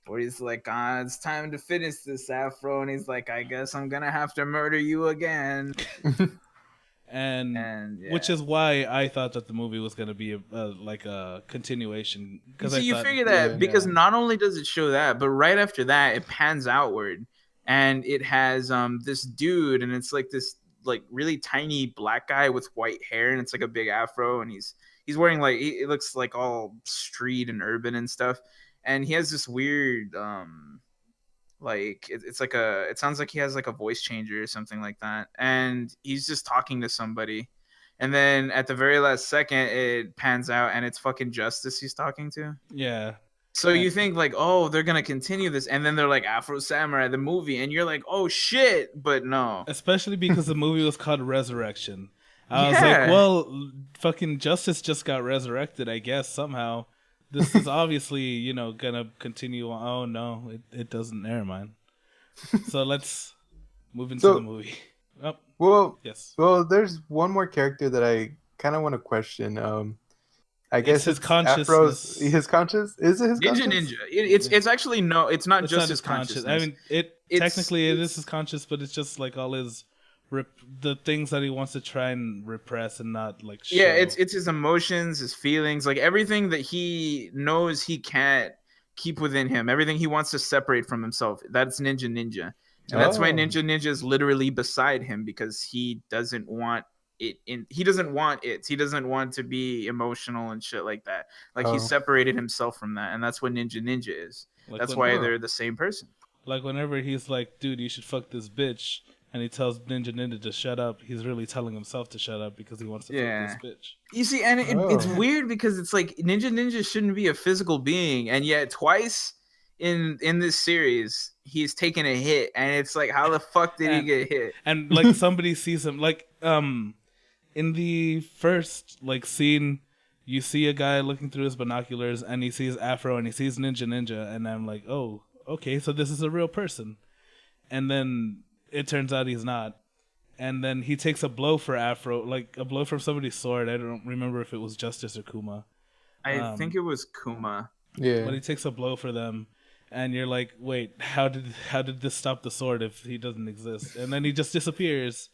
where he's like, it's time to finish this, Afro, and he's like, I guess I'm gonna have to murder you again. and yeah. Which is why I thought that the movie was gonna be like a continuation. So you figure that because not only does it show that, but right after that it pans outward, and it has this dude, and it's like this like really tiny black guy with white hair, and it's like a big afro, and he's wearing like it looks like all street and urban and stuff, and he has this weird like it's like it sounds like he has like a voice changer or something like that, and he's just talking to somebody, and then at the very last second it pans out and it's fucking Justice he's talking to. Yeah. So you think like, oh, they're gonna continue this, and then they're like Afro Samurai the movie, and you're like, oh shit, but no. Especially because the movie was called Resurrection. I was like, well, fucking Justice just got resurrected, I guess, somehow. This is obviously, you know, gonna continue on. Oh, no, it doesn't. Never mind. So let's move into the movie. Oh, Well, yes. Well, there's one more character that I kind of want to question. I guess his it's consciousness. His conscious? Is it his conscious? Ninja. It's actually no. It's not just his consciousness. I mean, technically it is his conscious, but it's just like all his the things that he wants to try and repress and not like show. Yeah, it's his emotions, his feelings, like everything that he knows he can't keep within him, everything he wants to separate from himself. That's Ninja. And that's why Ninja is literally beside him, because he doesn't want it he doesn't want to be emotional and shit like that. Like he separated himself from that, and that's what Ninja is. Like that's why they're the same person. Like whenever he's like, dude, you should fuck this bitch, and he tells Ninja to shut up, he's really telling himself to shut up because he wants to fuck this bitch. You see, and it's weird because it's like Ninja shouldn't be a physical being, and yet twice in this series he's taken a hit, and it's like, how the fuck did he get hit? And like somebody sees him, like in the first like scene, you see a guy looking through his binoculars and he sees Afro and he sees Ninja, and I'm like, oh, okay, so this is a real person. And then it turns out he's not. And then he takes a blow for Afro, like a blow from somebody's sword. I don't remember if it was Justice or Kuma. I think it was Kuma. Yeah. But he takes a blow for them, and you're like, wait, how did this stop the sword if he doesn't exist? And then he just disappears.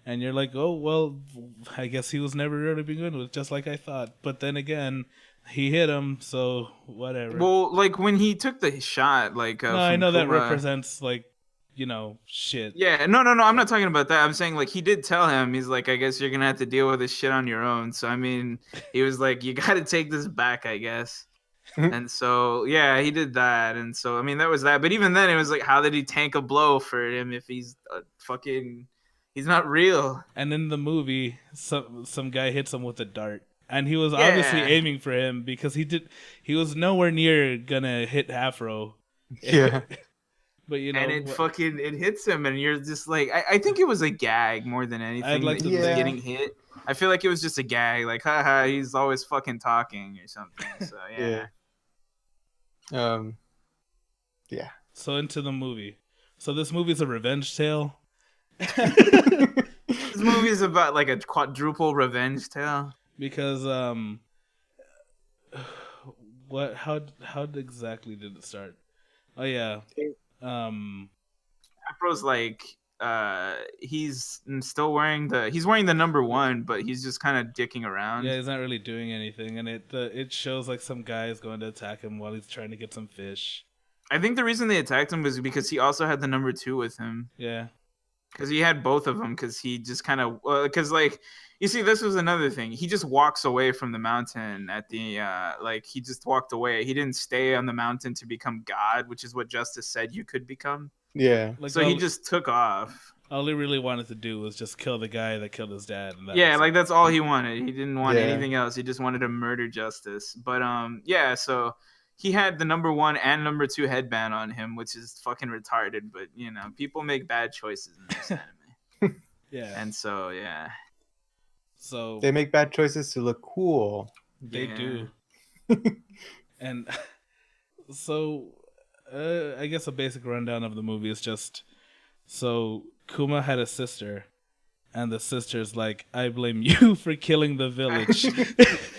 And you're like, oh, well, I guess he was never really begin with, just like I thought. But then again, he hit him, so whatever. Well, like when he took the shot, like no, I know Kuma, that represents like, you know, shit. Yeah, no, I'm not talking about that. I'm saying like he did tell him, he's like, I guess you're gonna have to deal with this shit on your own. So I mean, he was like, you got to take this back, I guess. And so yeah, he did that, and so I mean that was that. But even then, it was like, how did he tank a blow for him if he's he's not real? And in the movie, some guy hits him with a dart, and he was obviously aiming for him because he was nowhere near gonna hit Afro. Yeah. But you know, and it hits him, and you're just like, I think it was a gag more than anything. I'd like that he was getting hit. I feel like it was just a gag, like, haha, he's always fucking talking or something. So yeah. Yeah. So into the movie. So this movie's a revenge tale. This movie is about like a quadruple revenge tale. Because how exactly did it start? Oh yeah. Afro's like he's still wearing the number 1, but he's just kind of dicking around. Yeah, he's not really doing anything, and it shows like some guy is going to attack him while he's trying to get some fish. I think the reason they attacked him was because he also had the number 2 with him. Yeah. Because he had both of them, because he just kind of because like, you see, this was another thing. He just walks away from the mountain at the like he just walked away. He didn't stay on the mountain to become God, which is what Justice said you could become. Yeah. Like, so he just took off. All he really wanted to do was just kill the guy that killed his dad. And that's all he wanted. He didn't want anything else. He just wanted to murder Justice. But so he had the number 1 and number 2 headband on him, which is fucking retarded. But you know, people make bad choices in this anime. Yeah. And so so they make bad choices to look cool. They do. And so I guess a basic rundown of the movie is just, so Kuma had a sister, and the sister's like, I blame you for killing the village.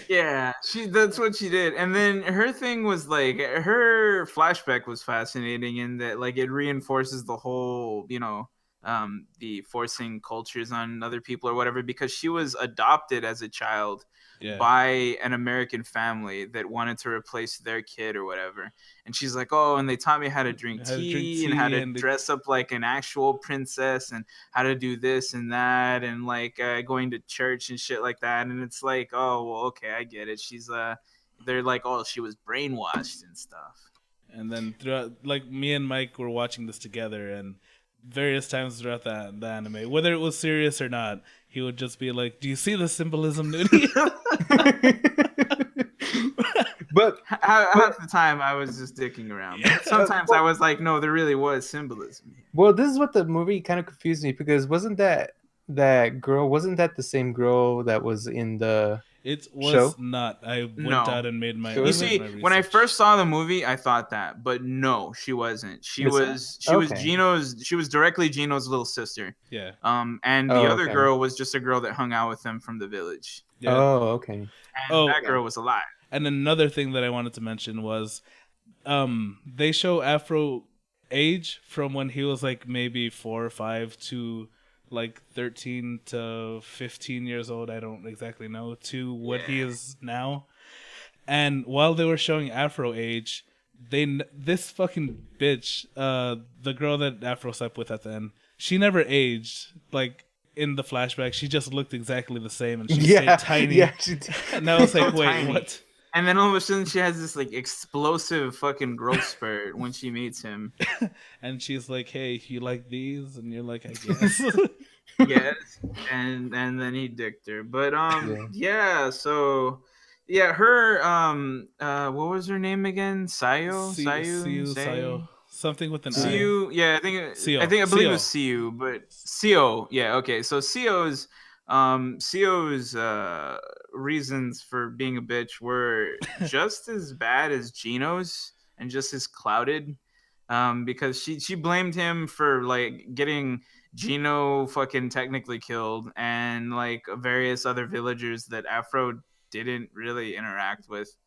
Yeah, that's what she did. And then her thing was like, her flashback was fascinating in that like it reinforces the whole, you know, the forcing cultures on other people or whatever, because she was adopted as a child Yeah. by an American family that wanted to replace their kid or whatever. And she's like, oh, and they taught me how to drink tea and how to dress up like an actual princess and how to do this and that and like going to church and shit like that. And it's like, oh, well, okay, I get it. They're like, oh, she was brainwashed and stuff. And then throughout, like, me and Mike were watching this together, and various times throughout the anime, whether it was serious or not, he would just be like, "Do you see the symbolism, Nudie?" But half the time I was just dicking around. But sometimes I was like, no, there really was symbolism here. Well, this is what the movie kind of confused me, because wasn't that the same girl that was in the It was show? not. I went No. out and made my. You see, my when I research. first saw the movie, I thought that, but no, she wasn't. She was directly Gino's little sister. Yeah. And the Oh, other okay. girl was just a girl that hung out with them from the village. Yeah. Oh, okay. And that girl was alive. And another thing that I wanted to mention was, they show Afro age from when he was like maybe 4 or 5 to like 13 to 15 years old. I don't exactly know, to what he is now. And while they were showing Afro age, this fucking bitch, the girl that Afro slept with at the end, she never aged. Like in the flashback, she just looked exactly the same, and she stayed tiny. Yeah, she did. And I was like, So wait, tiny. what? And then all of a sudden, she has this like explosive fucking growth spurt when she meets him. And she's like, hey, you like these? And you're like, I guess. Yes, and then he dicked her. But so her what was her name again? Sayo. Something with an I. Siu, yeah, I believe it was Siu, but Sio, yeah, okay. So Sio's reasons for being a bitch were just as bad as Gino's and just as clouded, because she blamed him for like getting Gino fucking technically killed and like various other villagers that Afro didn't really interact with.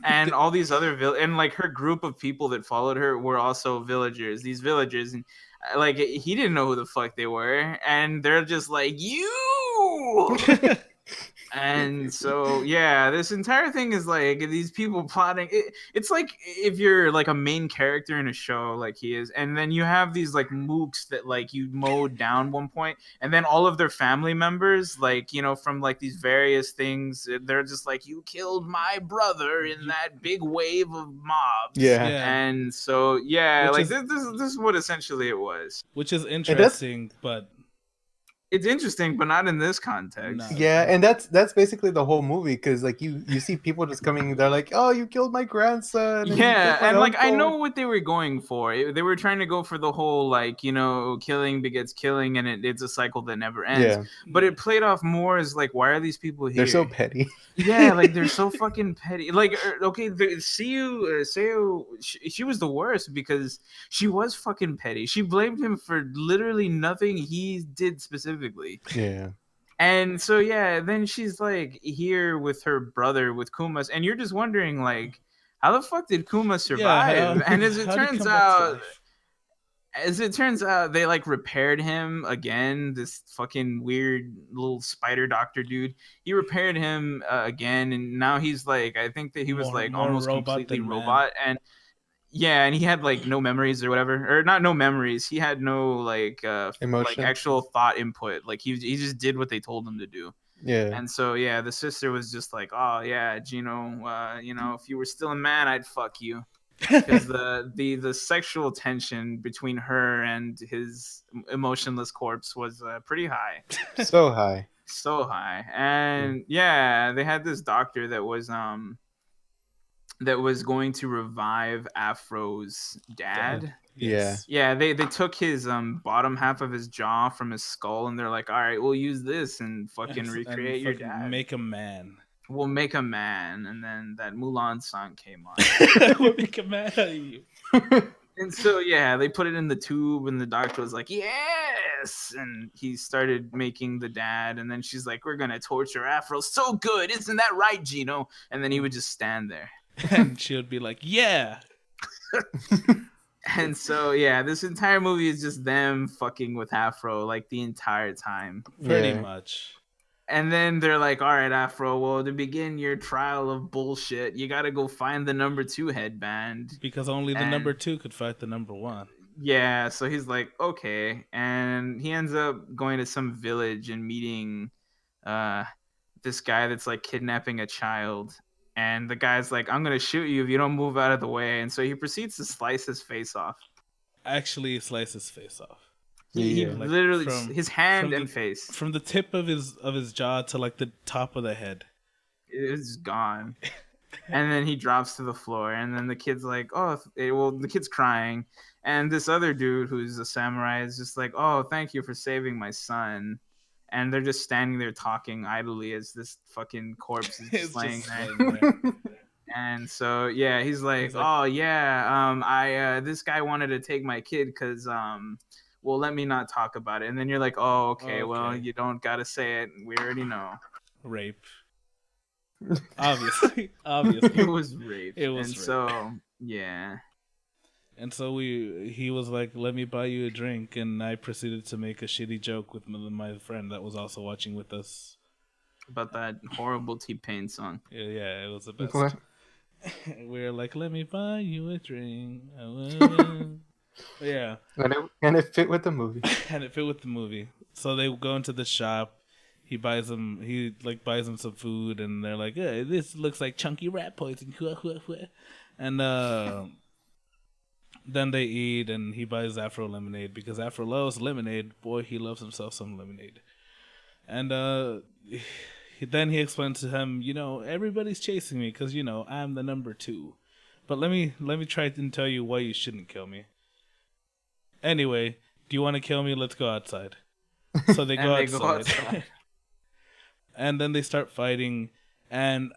And all these other and like her group of people that followed her were also villagers. These villagers, and like he didn't know who the fuck they were, and they're just like you. And so this entire thing is like these people plotting. It's like if you're like a main character in a show like he is, and then you have these like mooks that like you mowed down one point, and then all of their family members, like, you know, from like these various things, they're just like, you killed my brother in that big wave of mobs. Yeah. And so this is what essentially it was. Which is interesting, but it's interesting, but not in this context. No. Yeah, and that's basically the whole movie, because like you see people just coming, they're like, oh, you killed my grandson. And like I know what they were going for. They were trying to go for the whole like, you know, killing begets killing, and it's a cycle that never ends. Yeah. But it played off more as like, why are these people here? They're so petty. Yeah, like they're so fucking petty. Like, okay, Seo, she was the worst because she was fucking petty. She blamed him for literally nothing he did specifically. Yeah. And so then she's like here with her brother with Kumas, and you're just wondering like, how the fuck did Kuma survive? And as it turns out, they like repaired him again. This fucking weird little spider doctor dude. He repaired him again, and now he's like, I think that he was like almost completely robot, and and he had like no memories or whatever, or not no memories. He had no like emotion, like actual thought input. Like he just did what they told him to do. Yeah. And so the sister was just like, oh yeah, Gino, you know, if you were still a man, I'd fuck you. Because the sexual tension between her and his emotionless corpse was pretty high. So high. And they had this doctor that was going to revive Afro's dad. Yeah. Yeah, they took his bottom half of his jaw from his skull, and they're like, all right, we'll use this and fucking recreate your dad. Make a man. We'll make a man. And then that Mulan song came on. We'll make a man out of you. And so they put it in the tube, and the doctor was like, yes, and he started making the dad, and then she's like, we're gonna torture Afro so good, isn't that right, Gino? And then he would just stand there. And she would be like, yeah. And so yeah, this entire movie is just them fucking with Afro like the entire time. Pretty Yeah. much. And then they're like, all right, Afro, well, to begin your trial of bullshit, you got to go find the number 2 headband. Because only the And- number 2 could fight the number 1. Yeah, so he's like, okay. And he ends up going to some village and meeting this guy that's like kidnapping a child. And the guy's like, I'm going to shoot you if you don't move out of the way. And so he proceeds to slice his face off. Actually slice his face off. He Yeah. Like, literally, from- his hand from and the- face, From the tip of his jaw to like the top of the head. is gone. And then he drops to the floor. And then the kid's like, oh, the kid's crying. And this other dude who's a samurai is just like, oh, thank you for saving my son. And they're just standing there talking idly as this fucking corpse is It's just laying just there. laying there. And so yeah, he's like, oh yeah, I this guy wanted to take my kid because well, let me not talk about it. And then you're like, oh okay, well Okay. you don't gotta say it. We already know. Rape. Obviously. It was rape. It was and rape. so yeah. And so he was like, let me buy you a drink. And I proceeded to make a shitty joke with my friend that was also watching with us. About that horrible T-Pain song. Yeah, it was the best. What? We were like, let me buy you a drink. I will. Yeah. And it fit with the movie. And it fit with the movie. So they go into the shop. He buys them some food, and they're like, yeah, this looks like chunky rat poison. And then they eat, and he buys Afro lemonade because Afro loves lemonade. Boy, he loves himself some lemonade. And then he explains to him, everybody's chasing me because I'm the number 2. But let me try and tell you why you shouldn't kill me. Anyway, do you want to kill me? Let's go outside. So they go outside. And then they start fighting, and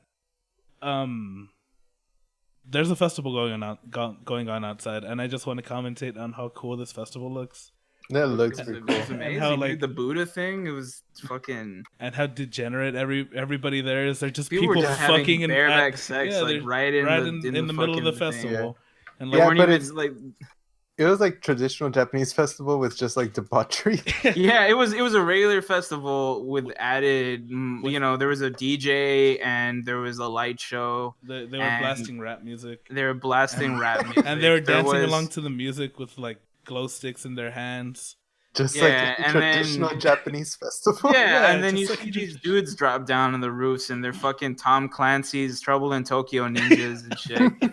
there's a festival going on outside, and I just want to commentate on how cool this festival looks. That looks It pretty was cool. amazing. how, Dude, like- the Buddha thing, it was fucking. And how degenerate everybody there is. They're just People people were just having fucking bareback sex, like, they're right in the middle of the fucking thing. festival. And They Yeah, weren't but even it's- like. It was like traditional Japanese festival with just like debauchery. Yeah, it was a regular festival with added. There was a DJ and there was a light show. they were and blasting rap music. They were blasting rap music, And they were There dancing was- along to the music with like glow sticks in their hands. Just Yeah, like a and then- traditional Japanese festival. Yeah, Yeah, and then you just see like- these dudes drop down on the roofs and they're fucking Tom Clancy's Trouble in Tokyo ninjas and shit.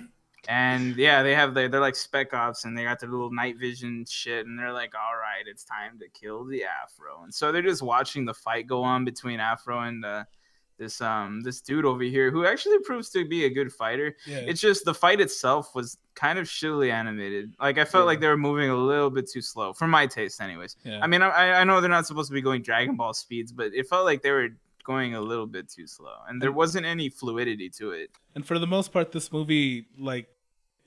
And yeah, they're like spec ops and they got their little night vision shit and they're like, all right, it's time to kill the Afro. And so they're just watching the fight go on between Afro and this dude over here who actually proves to be a good fighter. Yeah. It's just the fight itself was kind of shittily animated. Like I felt like they were moving a little bit too slow for my taste, anyways. Yeah. I mean, I know they're not supposed to be going Dragon Ball speeds, but it felt like they were going a little bit too slow, and there wasn't any fluidity to it. And for the most part, this movie, like,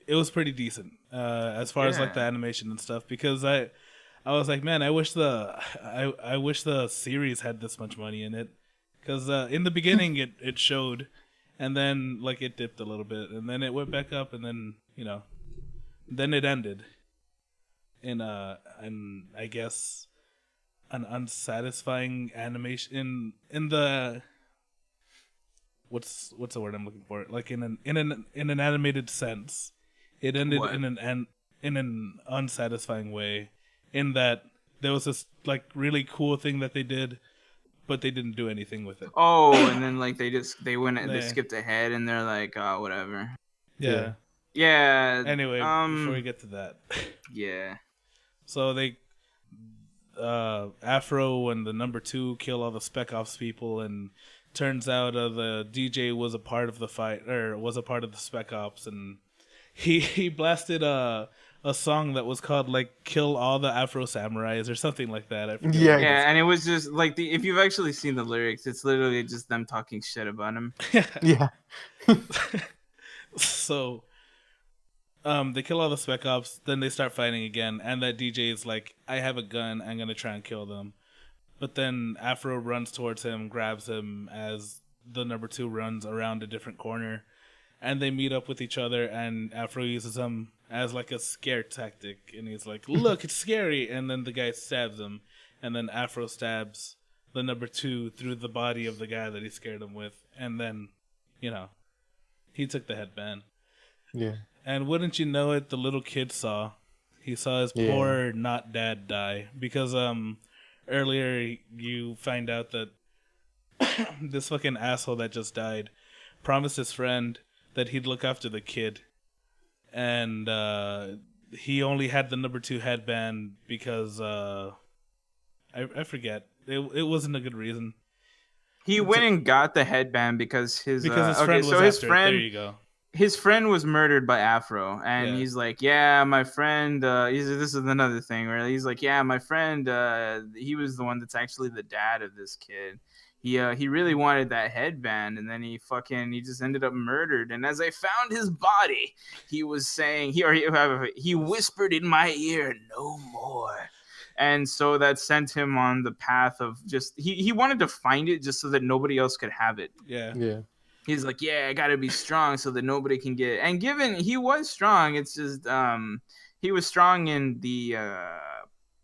it was pretty decent as far as like the Yeah. animation and stuff. Because I was like, man, I wish the series had this much money in it. Because in the beginning it showed, and then like it dipped a little bit, and then it went back up, and then then it ended in I guess an unsatisfying animation in the what's the word I'm looking for? Like in an animated sense, it ended What? in an unsatisfying way. In that there was this like really cool thing that they did, but they didn't do anything with it. Oh, and then like they Yeah. skipped ahead, and they're like, oh, whatever. Yeah. Yeah. Anyway, before we get to that, Yeah. so they Afro and the number 2 kill all the Spec Ops people, and turns out the DJ was a part of the fight, or was a part of the Spec Ops, and he blasted a song that was called like "Kill All the Afro Samurais" or something like that. I forget. Yeah. Yeah, and it was just like if you've actually seen the lyrics, it's literally just them talking shit about him. Yeah. So they kill all the Spec Ops, then they start fighting again, and that DJ is like, I have a gun, I'm gonna try and kill them. But then Afro runs towards him, grabs him as the number 2 runs around a different corner, and they meet up with each other, and Afro uses him as like a scare tactic, and he's like, "Look, it's scary," and then the guy stabs him, and then Afro stabs the number 2 through the body of the guy that he scared him with, and then, he took the headband. Yeah. And wouldn't you know it, the little kid saw. He saw his poor not dad die because earlier you find out that this fucking asshole that just died promised his friend that he'd look after the kid, and he only had the number 2 headband because I forget. It wasn't a good reason. He went and got the headband because his friend was his after friend. There you go. His friend was murdered by Afro, and he's like, "Yeah, my friend." This is another thing where he's like, "Yeah, my friend. He was the one that's actually the dad of this kid. He really wanted that headband, and then he just ended up murdered. And as I found his body, he was saying he whispered in my ear, 'No more.'" And so that sent him on the path of just he wanted to find it just so that nobody else could have it. Yeah. He's like, "Yeah, I gotta be strong so that nobody can get it." And given he was strong, it's just he was strong in the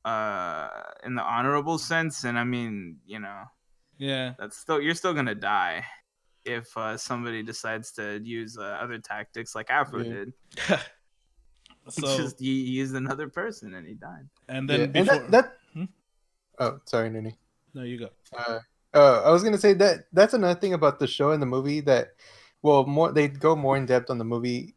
honorable sense, and I mean, that's you're still gonna die if somebody decides to use other tactics like Afro did. So just he used another person and he died. And then Oh, sorry, Nuni. No, you go. I was gonna say that's another thing about the show and the movie that, they go more in depth on the movie.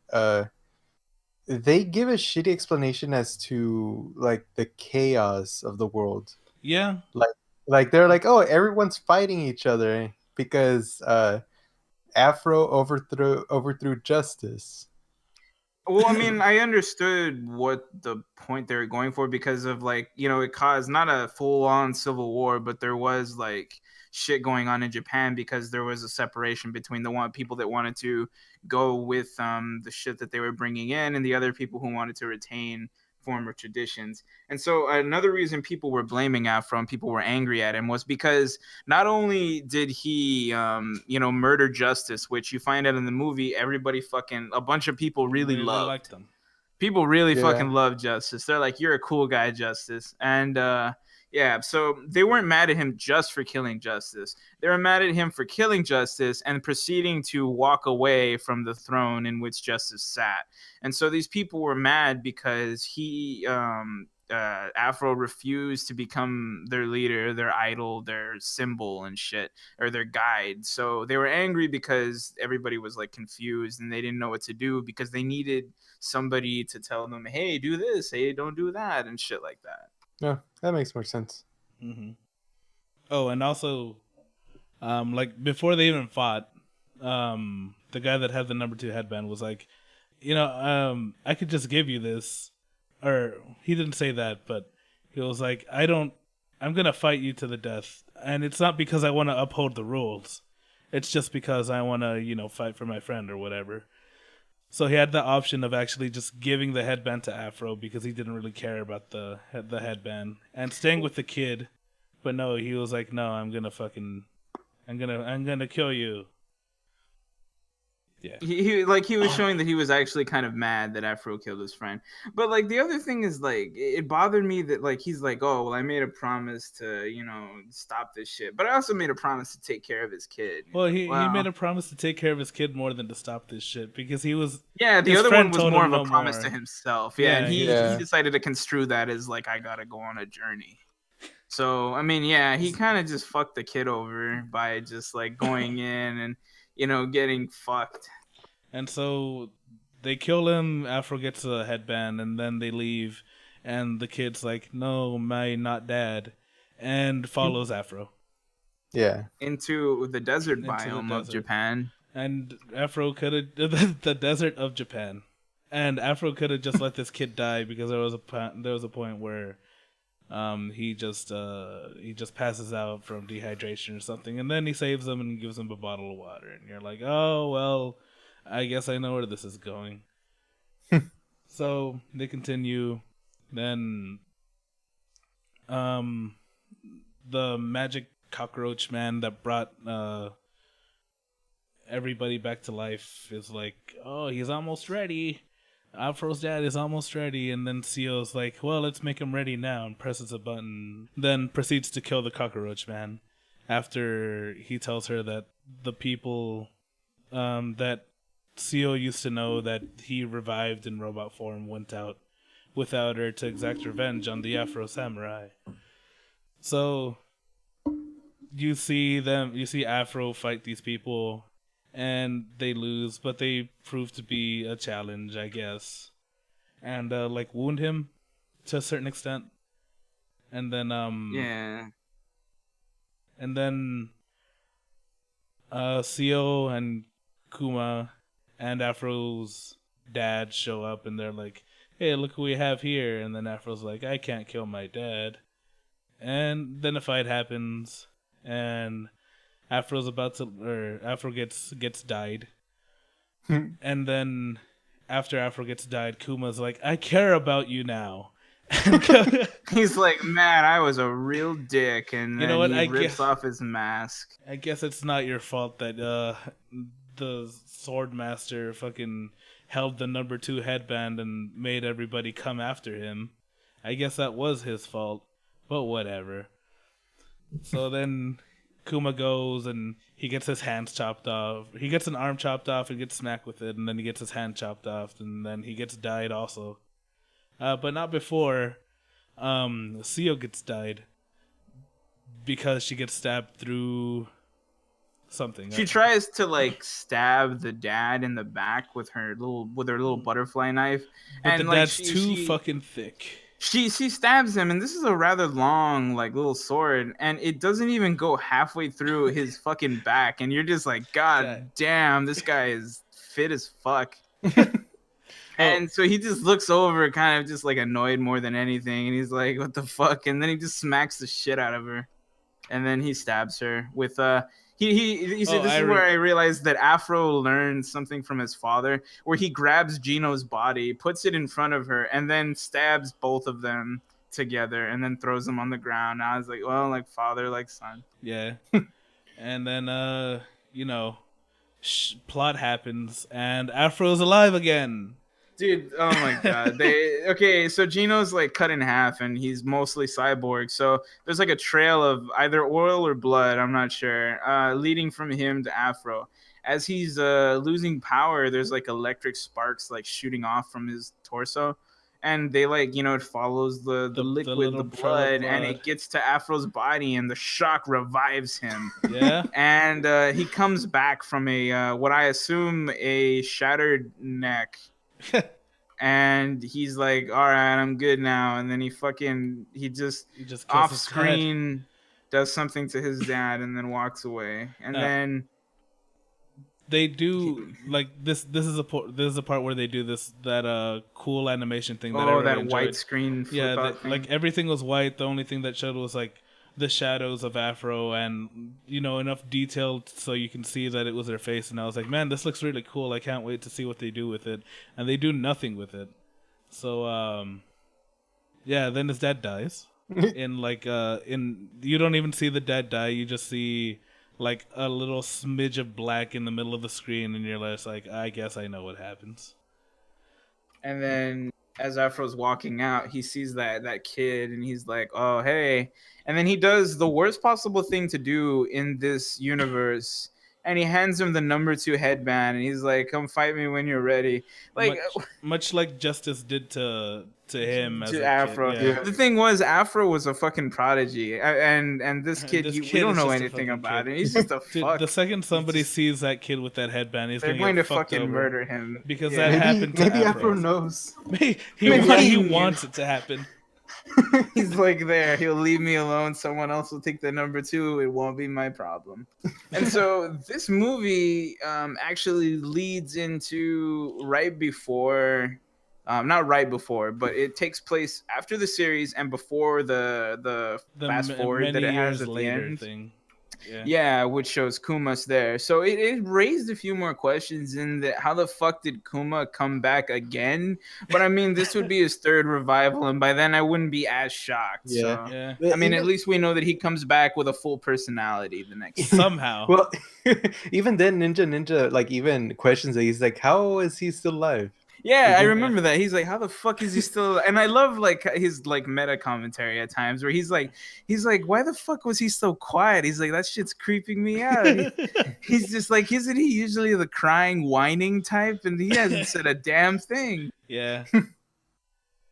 They give a shitty explanation as to like the chaos of the world. Yeah. Like they're like, oh, everyone's fighting each other because Afro overthrew justice. Well, I mean, I understood what the point they were going for because of it caused not a full-on civil war, but there was shit going on in Japan because there was a separation between the people that wanted to go with the shit that they were bringing in and the other people who wanted to retain former traditions. And so another reason people were blaming Afro and people were angry at him was because not only did he murder justice, which you find out in the movie, a bunch of people really liked them. People really fucking love Justice. They're like, "You're a cool guy, Justice." And so they weren't mad at him just for killing Justice. They were mad at him for killing Justice and proceeding to walk away from the throne in which Justice sat. And so these people were mad because Afro refused to become their leader, their idol, their symbol and shit, or their guide. So they were angry because everybody was confused and they didn't know what to do because they needed somebody to tell them, "Hey, do this. Hey, don't do that," and shit like that. Yeah, that makes more sense. Mm-hmm. Oh, and also, before they even fought, the guy that had the number 2 headband was like, I could just give you this. Or he didn't say that, but he was like, I'm gonna fight you to the death, and it's not because I want to uphold the rules. It's just because I want to, fight for my friend or whatever. So he had the option of actually just giving the headband to Afro because he didn't really care about the headband and staying with the kid, but no, he was like, "No, I'm gonna kill you." Yeah. He was showing that he was actually kind of mad that Afro killed his friend. But the other thing is it bothered me that he's like, "Oh, well, I made a promise to, stop this shit. But I also made a promise to take care of his kid." Well, he made a promise to take care of his kid more than to stop this shit because he was the other one was more of a promise to himself. Yeah, and he decided to construe that as I gotta go on a journey. So I mean, he kind of just fucked the kid over by just going in and getting fucked. And so they kill him, Afro gets a headband, and then they leave, and the kid's like, "No, my not dad," and follows Afro. Yeah. Into the desert biome of Japan. And Afro could have the desert of Japan. And Afro could have just let this kid die because there was a point where he just passes out from dehydration or something, and then he saves him and gives him a bottle of water, and you're like, "Oh well, I guess I know where this is going." So they continue. Then the magic cockroach man that brought everybody back to life is like, "Oh, he's almost ready." Afro's dad is almost ready, and then Seo's like, well, let's make him ready now, and presses a button, then proceeds to kill the cockroach man after he tells her that the people that Seo used to know that he revived in robot form went out without her to exact revenge on the Afro Samurai. So you see Afro fight these people, and they lose, but they prove to be a challenge, I guess, and like wound him to a certain extent, and then Seo and Kuma and Afro's dad show up, and they're like, "Hey, look who we have here!" And then Afro's like, "I can't kill my dad," and then a fight happens, and Afro gets died, and then after Afro gets died, Kuma's like, "I care about you now." He's like, "Man, I was a real dick," and then he rips off his mask. I guess it's not your fault that the sword master fucking held the number 2 headband and made everybody come after him. I guess that was his fault, but whatever. So then Kuma goes and he gets his hands chopped off. He gets an arm chopped off and gets smacked with it, and then he gets his hand chopped off, and then he gets died also. But not before Seo gets died because she gets stabbed through something. She tries to like stab the dad in the back with her little butterfly knife, but and the like dad's too fucking thick. She stabs him, and this is a rather long like little sword, and it doesn't even go halfway through his fucking back, and you're just like, God damn, this guy is fit as fuck. And so he just looks over, kind of just like annoyed more than anything, and he's like, "What the fuck?" And then he just smacks the shit out of her, and then he stabs her with He said, this is where I realized that Afro learned something from his father, where he grabs Gino's body, puts it in front of her, and then stabs both of them together, and then throws them on the ground. I was like, well, like father, like son. Yeah. And then, plot happens, and Afro's alive again. Dude, oh my god. So Gino's like cut in half and he's mostly cyborg. So there's like a trail of either oil or blood, I'm not sure, leading from him to Afro. As he's losing power, there's like electric sparks like shooting off from his torso. And they like, it follows the liquid, the blood, and it gets to Afro's body, and the shock revives him. Yeah. And he comes back from what I assume a shattered neck. And he's like, all right, I'm good now. And then he just off screen does something to his dad and then walks away. And then they do like this is a part where they do that cool animation thing that I really enjoyed. White screen thing. Like everything was white. The only thing that showed was like the shadows of Afro and enough detail so you can see that it was her face, and I was like, man, this looks really cool. I can't wait to see what they do with it. And they do nothing with it. So then his dad dies. You don't even see the dad die, you just see like a little smidge of black in the middle of the screen, and you're just like, I guess I know what happens. And then as Afro's walking out, he sees that kid, and he's like, oh, hey. And then he does the worst possible thing to do in this universe, and he hands him the number 2 headband, and he's like, come fight me when you're ready. Like much like Justice did to him as to Afro. Kid. Yeah. The thing was, Afro was a fucking prodigy, and this kid, we don't know anything about him. He's just a fuck. The second somebody sees that kid with that headband, they're going to fucking over murder him because that happened to maybe Afro knows. He wants it to happen. He's like, there, he'll leave me alone. Someone else will take the number 2. It won't be my problem. And so this movie actually leads into not right before, but it takes place after the series and before the fast forward that it has at the end. Thing. Yeah, which shows Kuma's there. So it raised a few more questions in that how the fuck did Kuma come back again? But I mean, this would be his 3rd revival, and by then I wouldn't be as shocked. Yeah. So, Yeah. I mean, at least we know that he comes back with a full personality the next somehow. Well, even then, Ninja like even questions it. He's like, how is he still alive? Yeah, I Mhm. remember that. He's like, how the fuck is he still? And I love like his like meta commentary at times where he's like, why the fuck was he so quiet? He's like, that shit's creeping me out. He's just like, isn't he usually the crying, whining type? And he hasn't said a damn thing. Yeah.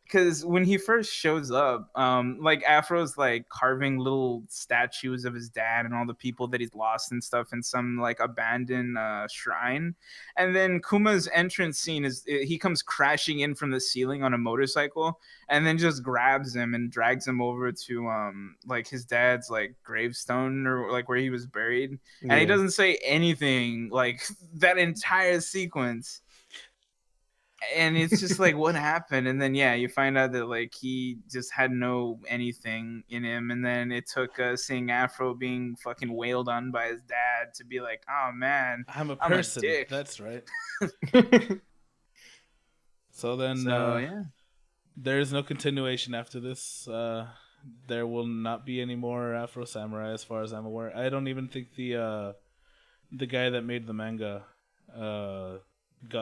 Because when he first shows up, like Afro's like carving little statues of his dad and all the people that he's lost and stuff in some like abandoned shrine, and then Kuma's entrance scene is he comes crashing in from the ceiling on a motorcycle, and then just grabs him and drags him over to like his dad's like gravestone or like where he was buried, and he Yeah. doesn't say anything like that entire sequence. And it's just like what happened, and then yeah, you find out that like he just had no anything in him, and then it took seeing Afro being fucking wailed on by his dad to be like, oh man, I'm a I'm a person. dick. That's right. So then So yeah, there's no continuation after this. There will not be any more Afro Samurai as far as I'm aware. I don't even think the guy that made the manga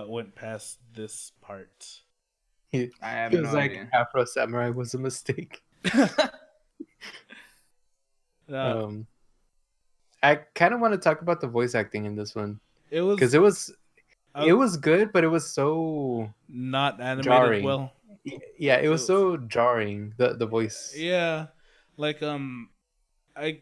went past this part. He I have feels no like idea. Afro Samurai was a mistake. Uh, I kind of want to talk about the voice acting in this one it was because it was good, but it was so not animated jarring. well. Yeah, it was so jarring. The voice. Yeah, like I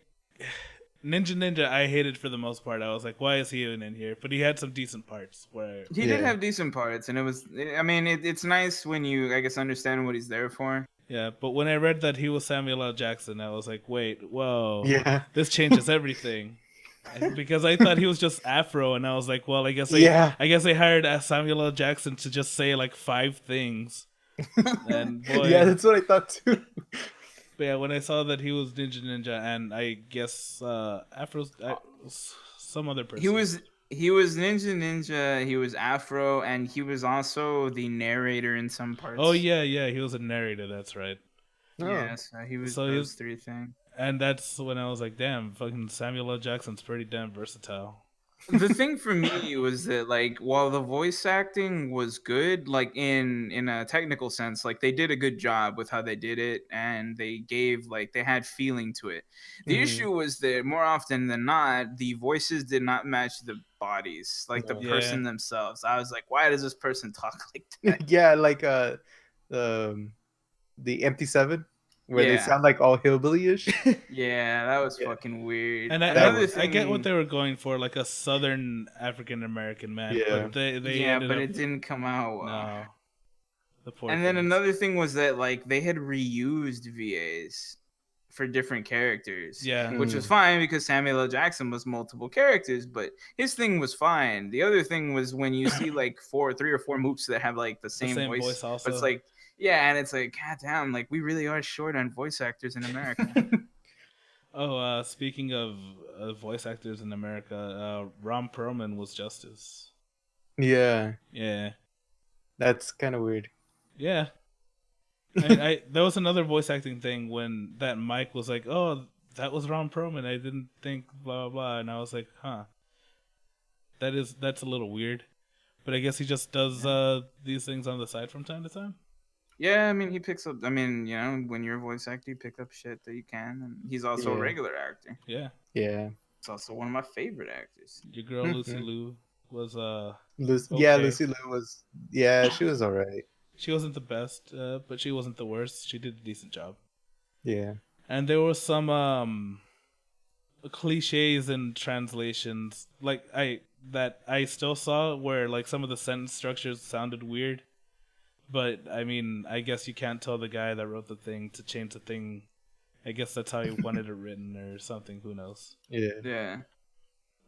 Ninja I hated for the most part. I was like, why is he even in here? But he had some decent parts where He did have decent parts, and it was. I mean, it's nice when you, I guess, understand what he's there for. yeah. But when I read that he was Samuel L. Jackson, I was like, wait, whoa, Yeah. this changes everything. Because I thought he was just Afro, and I was like, well, I guess they hired Samuel L. Jackson to just say like 5 things. And boy, Yeah, that's what I thought too. But yeah, when I saw that he was Ninja, and I guess some other person. He was Ninja, he was Afro, and he was also the narrator in some parts. Oh yeah, he was a narrator. That's right. Oh. Yes, he was So those 3 things. And that's when I was like, damn, fucking Samuel L. Jackson's pretty damn versatile. The thing for me was that like while the voice acting was good, like in a technical sense, like they did a good job with how they did it, and they had feeling to it. The issue was that more often than not, the voices did not match the bodies, like the person themselves. I was like, why does this person talk like that? Yeah, like the Empty Seven, where they sound like all hillbilly-ish. Yeah, that was fucking weird. And I get what they were going for, like a Southern African American man. Yeah. But they it didn't come out well. No. The poor and then things. another thing was that like they had reused VAs for different characters. Yeah. Which was fine because Samuel L. Jackson was multiple characters, but his thing was fine. The other thing was when you see like 3 or 4 moops that have like the same voice also. But it's like, yeah, and it's like, god damn, like we really are short on voice actors in America. Speaking of voice actors in America, Ron Perlman was Justice. Yeah. Yeah. That's kind of weird. Yeah. There was another voice acting thing when that Mike was like, oh, that was Ron Perlman. I didn't think blah, blah, blah. And I was like, huh. That's a little weird. But I guess he just does these things on the side from time to time. Yeah, I mean, he picks up. I mean, you know, when you're a voice actor, you pick up shit that you can, and he's also a regular actor. Yeah. Yeah. It's also one of my favorite actors. Your girl Lucy Liu was Yeah, Lucy Liu was. Yeah, she was alright. She wasn't the best, but she wasn't the worst. She did a decent job. Yeah. And there were some cliches and translations like I still saw where like some of the sentence structures sounded weird. But I mean, I guess you can't tell the guy that wrote the thing to change the thing. I guess that's how he wanted it written or something. Who knows? Yeah. Yeah.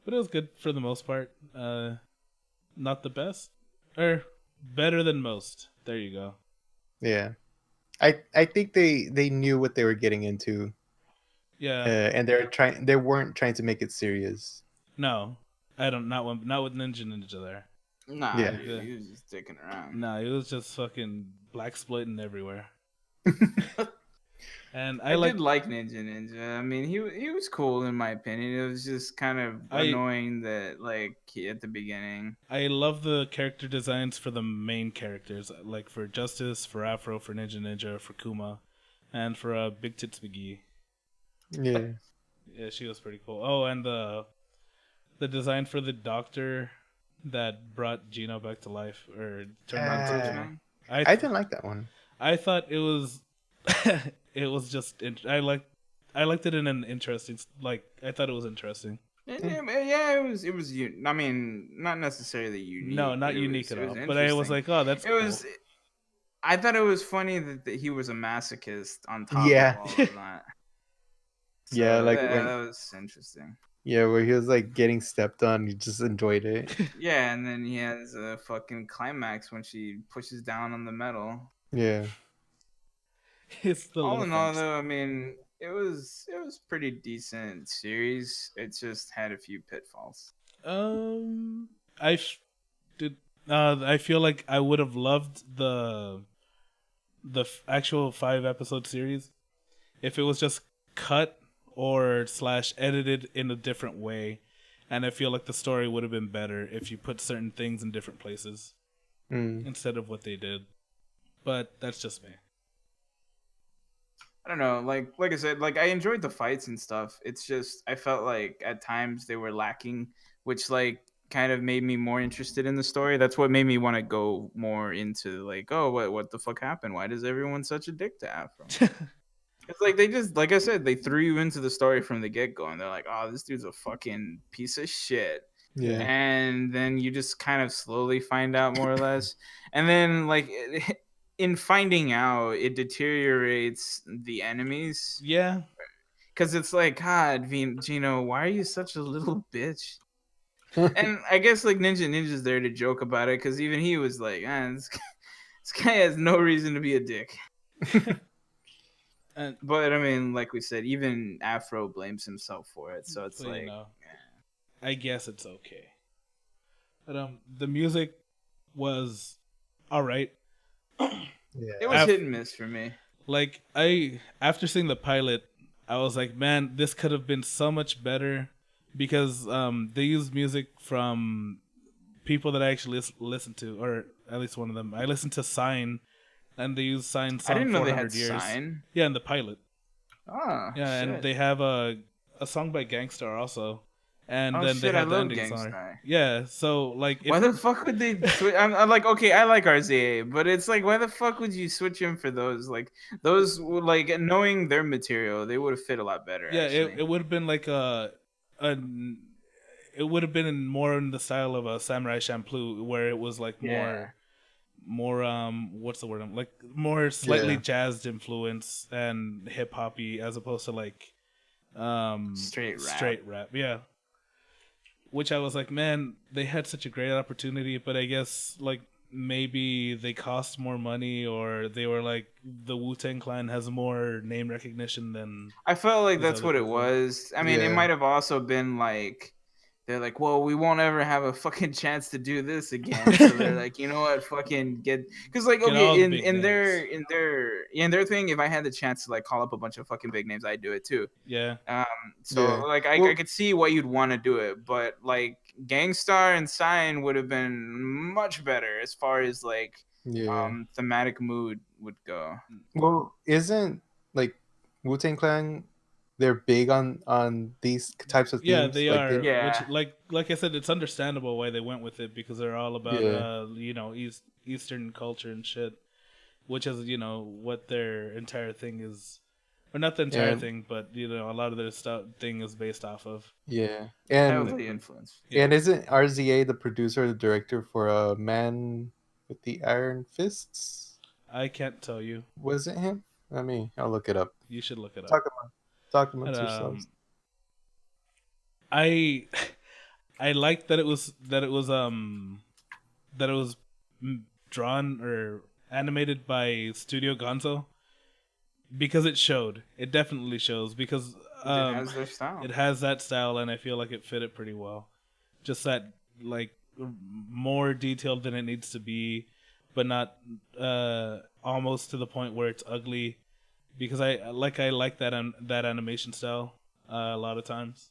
But it was good for the most part. Not the best, or better than most. There you go. Yeah. I think they knew what they were getting into. Yeah. And they weren't trying to make it serious. No, I don't. Not with Ninja there. Nah, Yeah. he was just dicking around. Nah, he was just fucking black splitting everywhere. And I did like Ninja. I mean, he was cool in my opinion. It was just kind of annoying that at the beginning. I love the character designs for the main characters, like for Justice, for Afro, for Ninja, for Kuma, and for Big Tits McGee. Yeah. Yeah, she was pretty cool. Oh, and the design for the doctor that brought Gino back to life or turned him into Gino. I didn't like that one. I thought it was it was just I liked it in an interesting I thought it was interesting. Yeah, it was. I mean, not necessarily unique. No, not unique at all. But I was like, oh, that's cool. I thought it was funny that he was a masochist on top of all of that. So yeah, like that was interesting. Yeah, where he was like getting stepped on, he just enjoyed it. Yeah, and then he has a fucking climax when she pushes down on the metal. Yeah. It's the all in all, though, I mean, it was pretty decent series. It just had a few pitfalls. I feel like I would have loved the actual 5-episode series if it was just cut or / edited in a different way, and I feel like the story would have been better if you put certain things in different places instead of what they did. But that's just me. I don't know, like I said, I enjoyed the fights and stuff. It's just I felt like at times they were lacking, which kind of made me more interested in the story. That's what made me want to go more into what the fuck happened? Why does everyone such a dick to Afro? It's they just, like I said, they threw you into the story from the get-go, and they're like, oh, this dude's a fucking piece of shit. Yeah. And then you just kind of slowly find out more or less. And then in finding out, it deteriorates the enemies. Yeah. Because it's God, Gino, why are you such a little bitch? And I guess Ninja's there to joke about it, because even he was like, this guy has no reason to be a dick. But I mean, like we said, even Afro blames himself for it, so it's I guess it's okay. But the music was all right. It was hit and miss for me. After seeing the pilot, I was like, man, this could have been so much better, because they used music from people that I actually listen to, or at least one of them. I listened to Sign, and they used Sign song. I didn't know they had years. Sign. Yeah, in the pilot. Oh, yeah, shit. And they have a song by Gangstar also. And then they I have the love ending Gangstar. song. Yeah, so why the fuck would they switch? I'm like, okay, I like RZA, but it's why the fuck would you switch him for those? Those knowing their material, they would have fit a lot better. Yeah, actually. it would have been it would have been more in the style of a Samurai Champloo, where it was more what's the word? More slightly jazzed influence and hip hoppy, as opposed to straight rap. Yeah. Which I was like, man, they had such a great opportunity, but I guess maybe they cost more money, or they were the Wu-Tang Clan has more name recognition than. I felt like that's what it was. I mean, it might have also been they're like, well, we won't ever have a fucking chance to do this again. So they're like, you know what, fucking because okay, in their thing, if I had the chance to call up a bunch of fucking big names, I'd do it too. Yeah. I could see why you'd want to do it, but Gangstar and Sign would have been much better as far as thematic mood would go. Well, isn't Wu-Tang Clan? They're big on these types of things. Yeah, they are. Which, like I said, it's understandable why they went with it, because they're all about Eastern culture and shit, which is what their entire thing is, or not the entire thing, but a lot of their thing is based off of. Yeah, and heavily influenced. And isn't RZA the producer or the director for Man with the Iron Fists? I can't tell you. Was it him? I'll look it up. You should look it up. Talk amongst yourselves. I liked that it was drawn or animated by Studio Gonzo, because it showed. It definitely shows, because it has their style. It has that style, and I feel like it fit it pretty well. Just that more detailed than it needs to be, but not almost to the point where it's ugly. because I like that animation style a lot of times.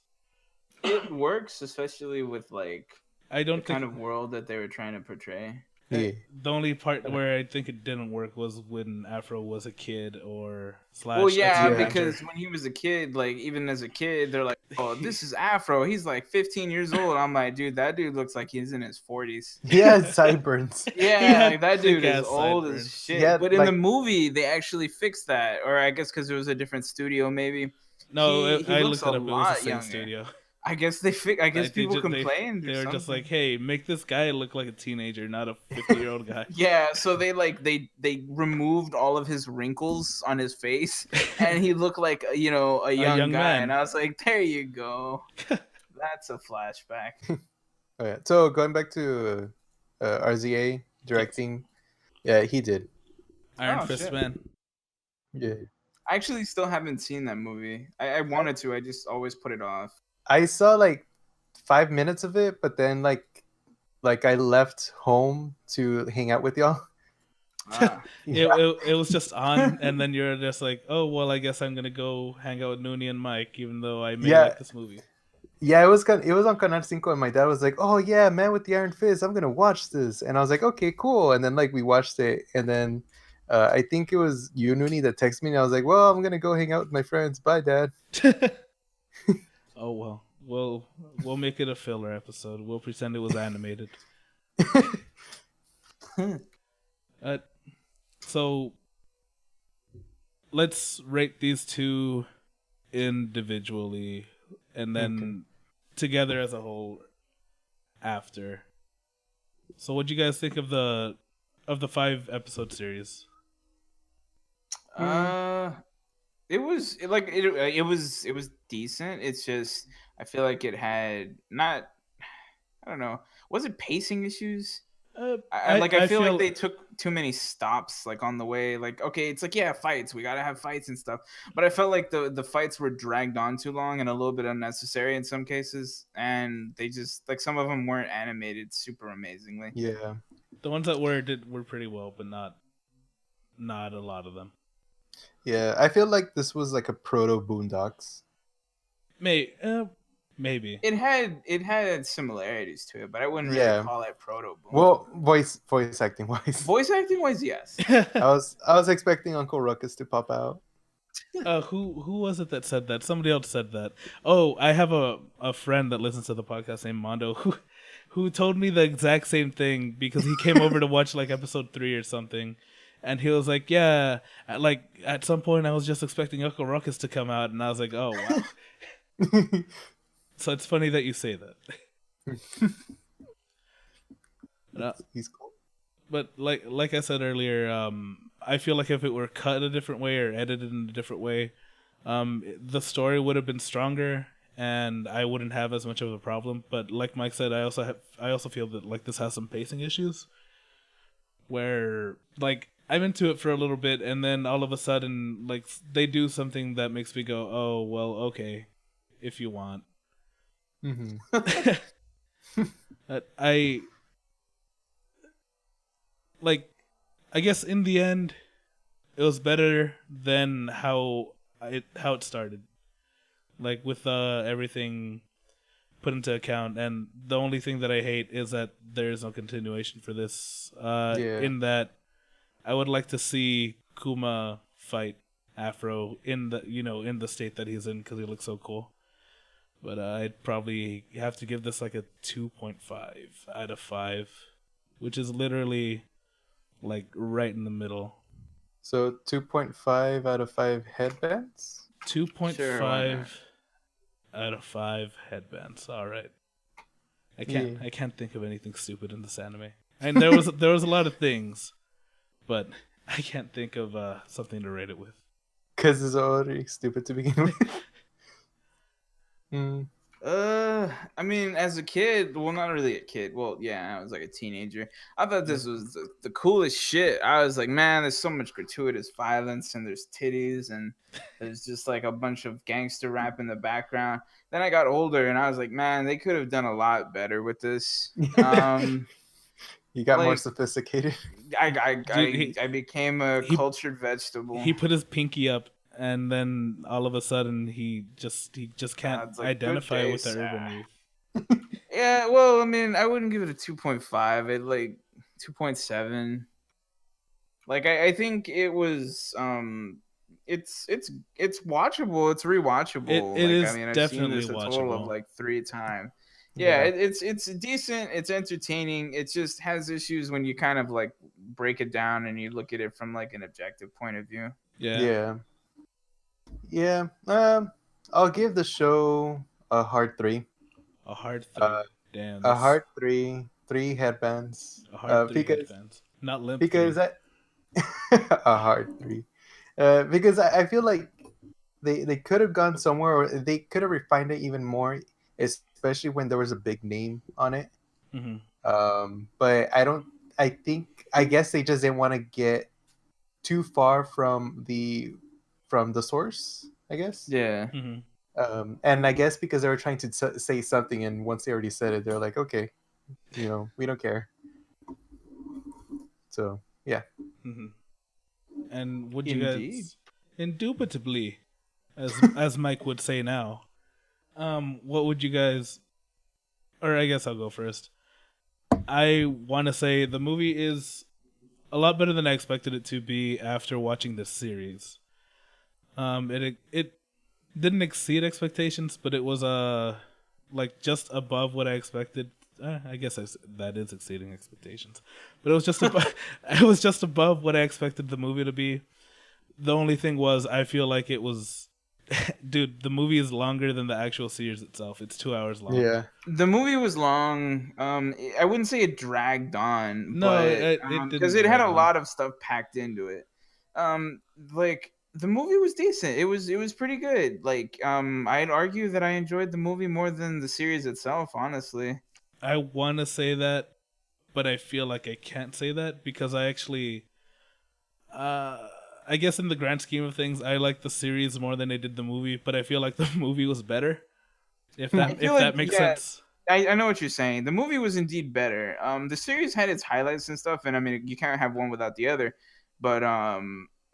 It works, especially with like I the don't think kind of world that they were trying to portray. Yeah. the only part where I think it didn't work was when Afro was a kid or slash Well, a yeah, teenager. because when he was a kid, like even as a kid, they're like, "Oh, this is Afro. He's like 15 years old." I'm like, "Dude, that dude looks like he's in his 40s." He had sideburns. He Yeah, had like that dude is thick-ass old as sideburns. shit. He had, But in the like- movie, they actually fixed that, or I guess because it was a different studio, maybe. No, He I looks looked it a up. It was the lot same younger. studio. I guess I guess They people ju- complained. They or were something. just like, "Hey, make this guy look like a teenager, not a 50-year-old guy." Yeah, so they removed all of his wrinkles on his face, and he looked like a young guy. man. And I was like, there you go. That's a flashback. Oh, yeah. So going back to RZA directing, yeah, he did. Iron Oh, Fist shit. man. Yeah. I actually still haven't seen that movie. I wanted to. I just always put it off. I saw like 5 minutes of it, but then like I left home to hang out with y'all. Ah. It was just on, and then you're just like, "Oh well, I guess I'm gonna go hang out with Noonie and Mike, even though I may Yeah. like this movie." Yeah, it was on Canal 5, and my dad was like, "Oh yeah, Man with the Iron Fist, I'm gonna watch this," and I was like, "Okay, cool." And then like we watched it, and then I think it was you, Noonie, that texted me, and I was like, "Well, I'm gonna go hang out with my friends. Bye, Dad." Oh well, we'll make it a filler episode. We'll pretend it was animated. So let's rate these two individually, and then together as a whole after. So, what do you guys think of the 5-episode series? It was decent. It's just I feel like it had not. I don't know. Was it pacing issues? I feel like they took too many stops like on the way. Like, okay, it's like, yeah, fights. We gotta have fights and stuff. But I felt like the fights were dragged on too long and a little bit unnecessary in some cases. And they just like some of them weren't animated super amazingly. Yeah. The ones that were pretty well, but not a lot of them. Yeah, I feel like this was like a proto Boondocks. Maybe. It had similarities to it, but I wouldn't really Yeah. call it proto boom. Well, voice acting wise. Voice acting wise, yes. I was expecting Uncle Ruckus to pop out. Who was it that said that? Somebody else said that. Oh, I have a friend that listens to the podcast named Mondo who told me the exact same thing because he came over to watch like episode 3 or something, and he was like, "Yeah, like at some point I was just expecting Uncle Ruckus to come out," and I was like, "Oh wow." So it's funny that you say that. He's cool. But like I said earlier, I feel like if it were cut a different way or edited in a different way, the story would have been stronger and I wouldn't have as much of a problem. But like Mike said, I also feel that like this has some pacing issues where like I'm into it for a little bit and then all of a sudden like they do something that makes me go, "Oh, well, okay, if you want." Mm-hmm. I guess in the end, it was better than how it started, like with everything put into account. And the only thing that I hate is that there is no continuation for this. In that, I would like to see Kuma fight Afro in the state that he's in because he looks so cool. But I'd probably have to give this like a 2.5 out of 5, which is literally like right in the middle. So 2.5 out of 5 headbands? 2.5 Sure, out of 5 headbands. All right. I can't think of anything stupid in this anime. And there was a lot of things, but I can't think of something to rate it with. Because it's already stupid to begin with. I mean, as a kid, well, not really a kid. Well, yeah, I was like a teenager. I thought this was the coolest shit. I was like, man, there's so much gratuitous violence and there's titties and there's just like a bunch of gangster rap in the background. Then I got older and I was like, man, they could have done a lot better with this. You got more like, sophisticated. I became a cultured vegetable. He put his pinky up and then all of a sudden he just can't It's like, good identify day, with the urban sir. youth. Yeah, well, I mean, I wouldn't give it a 2.5. It like 2.7. Like I think it was it's watchable, it's rewatchable. It Like I is mean, I've seen definitely this a total of watchable. like 3 times. Yeah, Yeah. it's decent, it's entertaining. It just has issues when you kind of like break it down and you look at it from like an objective point of view. Yeah. Yeah. I'll give the show a hard 3. A hard Uh, 3. Damn, a that's hard 3. 3 headbands. a hard 3 Because headbands. Not limp because 3. I a hard 3. Because I feel like they could have gone somewhere, or they could have refined it even more, especially when there was a big name on it. Mm-hmm. But I guess they just didn't want to get too far from the source, I guess. Yeah. Mm-hmm. And I guess because they were trying to say something, and once they already said it, they're like, okay, we don't care. So yeah. Mm-hmm. And would you Indeed. guys, indubitably, as Mike would say now, what would you guys, or I guess I'll go first. I want to say the movie is a lot better than I expected it to be after watching this series. It didn't exceed expectations, but it was like just above what I expected. I guess that is exceeding expectations, but it was just above, it was just above what I expected the movie to be. The only thing was, I feel like it was, dude, the movie is longer than the actual series itself. It's 2 hours long. Yeah. The movie was long. I wouldn't say it dragged on, No, but it because didn't it had drag a on. lot of stuff packed into it. Like the movie was decent. It was pretty good. Like I'd argue that I enjoyed the movie more than the series itself, honestly. I want to say that, but I feel like I can't say that because I actually, I guess in the grand scheme of things, I like the series more than I did the movie. But I feel like the movie was better. If I that feel if like, that makes yeah, sense. I know what you're saying. The movie was indeed better. The series had its highlights and stuff, and I mean you can't have one without the other. But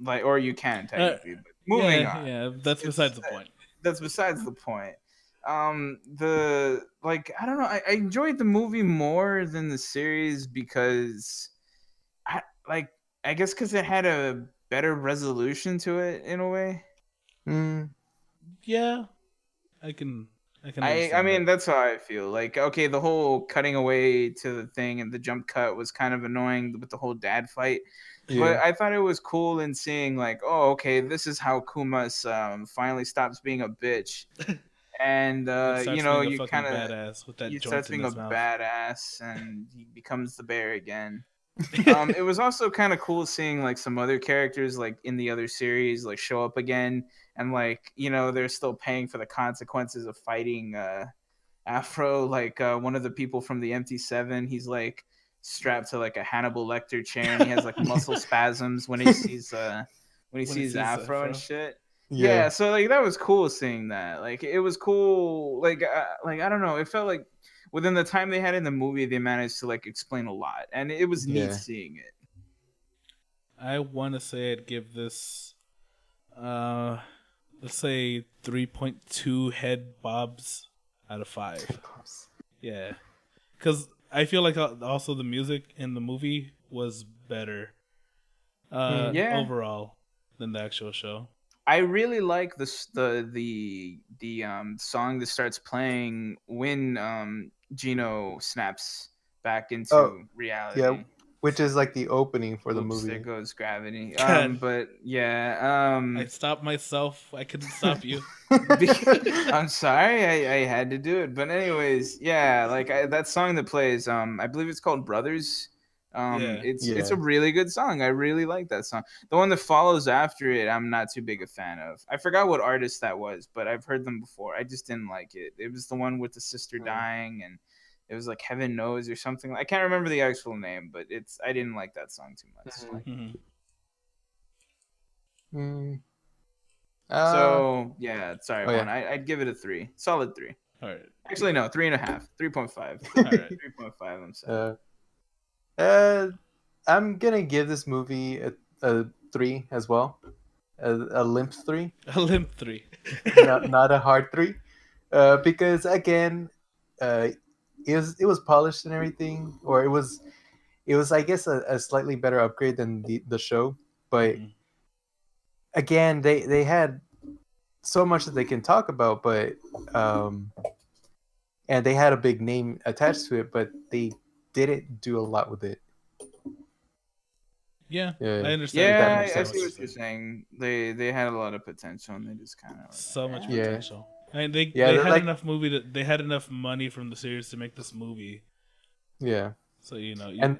like, or you can technically. But moving on. Yeah, that's besides the point. That's besides the point. The like I don't know. I enjoyed the movie more than the series because I guess because it had a better resolution to it in a way. Mm, Yeah, I can I understand mean that. that's how I feel. Like okay, the whole cutting away to the thing and the jump cut was kind of annoying with the whole dad fight. But yeah. I thought it was cool in seeing like, oh, okay, this is how Kumas finally stops being a bitch, and And starts being a you fucking kind of badass with that he joint starts in being a his mouth. badass, and he becomes the bear again. It was also kind of cool seeing like some other characters like in the other series like show up again, and like they're still paying for the consequences of fighting Afro. Like one of the people from the MT7, he's like strapped to like a Hannibal Lecter chair, and he has like muscle spasms when he sees Afro and shit. Yeah, Yeah. so like that was cool seeing that. Like it was cool. Like I don't know. It felt like within the time they had in the movie, they managed to like explain a lot, and it was neat Yeah. seeing it. I want to say I'd give this, let's say 3.2 head bobs out of 5. Yeah, because I feel like also the music in the movie was better, Yeah. overall than the actual show. I really like the song that starts playing when Gino snaps back into Oh, reality. yeah, which is like the opening for the Oops, there movie. goes gravity. God. But yeah, I stopped myself. I couldn't stop you. I'm sorry, I had to do it. But anyways, yeah, like that song that plays, I believe it's called Brothers. Yeah. It's Yeah. a really good song. I really like that song. The one that follows after it, I'm not too big a fan of. I forgot what artist that was, but I've heard them before. I just didn't like it. It was the one with the sister dying, and it was like Heaven Knows or something. I can't remember the actual name, but I didn't like that song too much. Mhm. Mm. So yeah, sorry, Oh, Juan. yeah. I'd give it a 3, solid 3. All right. Actually, no, 3.5, 3.5, All right. 3.5. I'm sorry. I'm gonna give this movie a 3 as well. a limp 3, A limp 3. not a hard 3, because again, uh, it was polished and everything, or it was I guess a slightly better upgrade than the show, but Mhm. again they had so much that they can talk about, but and they had a big name attached to it, but they didn't do a lot with it. Yeah, Yeah, I understand. if that Yeah, makes I sense. see what you're saying. They had a lot of potential, and they just kind of So much Yeah. potential. I mean, they Yeah, they they're had like enough movie. They had enough money from the series to make this movie. yeah, So and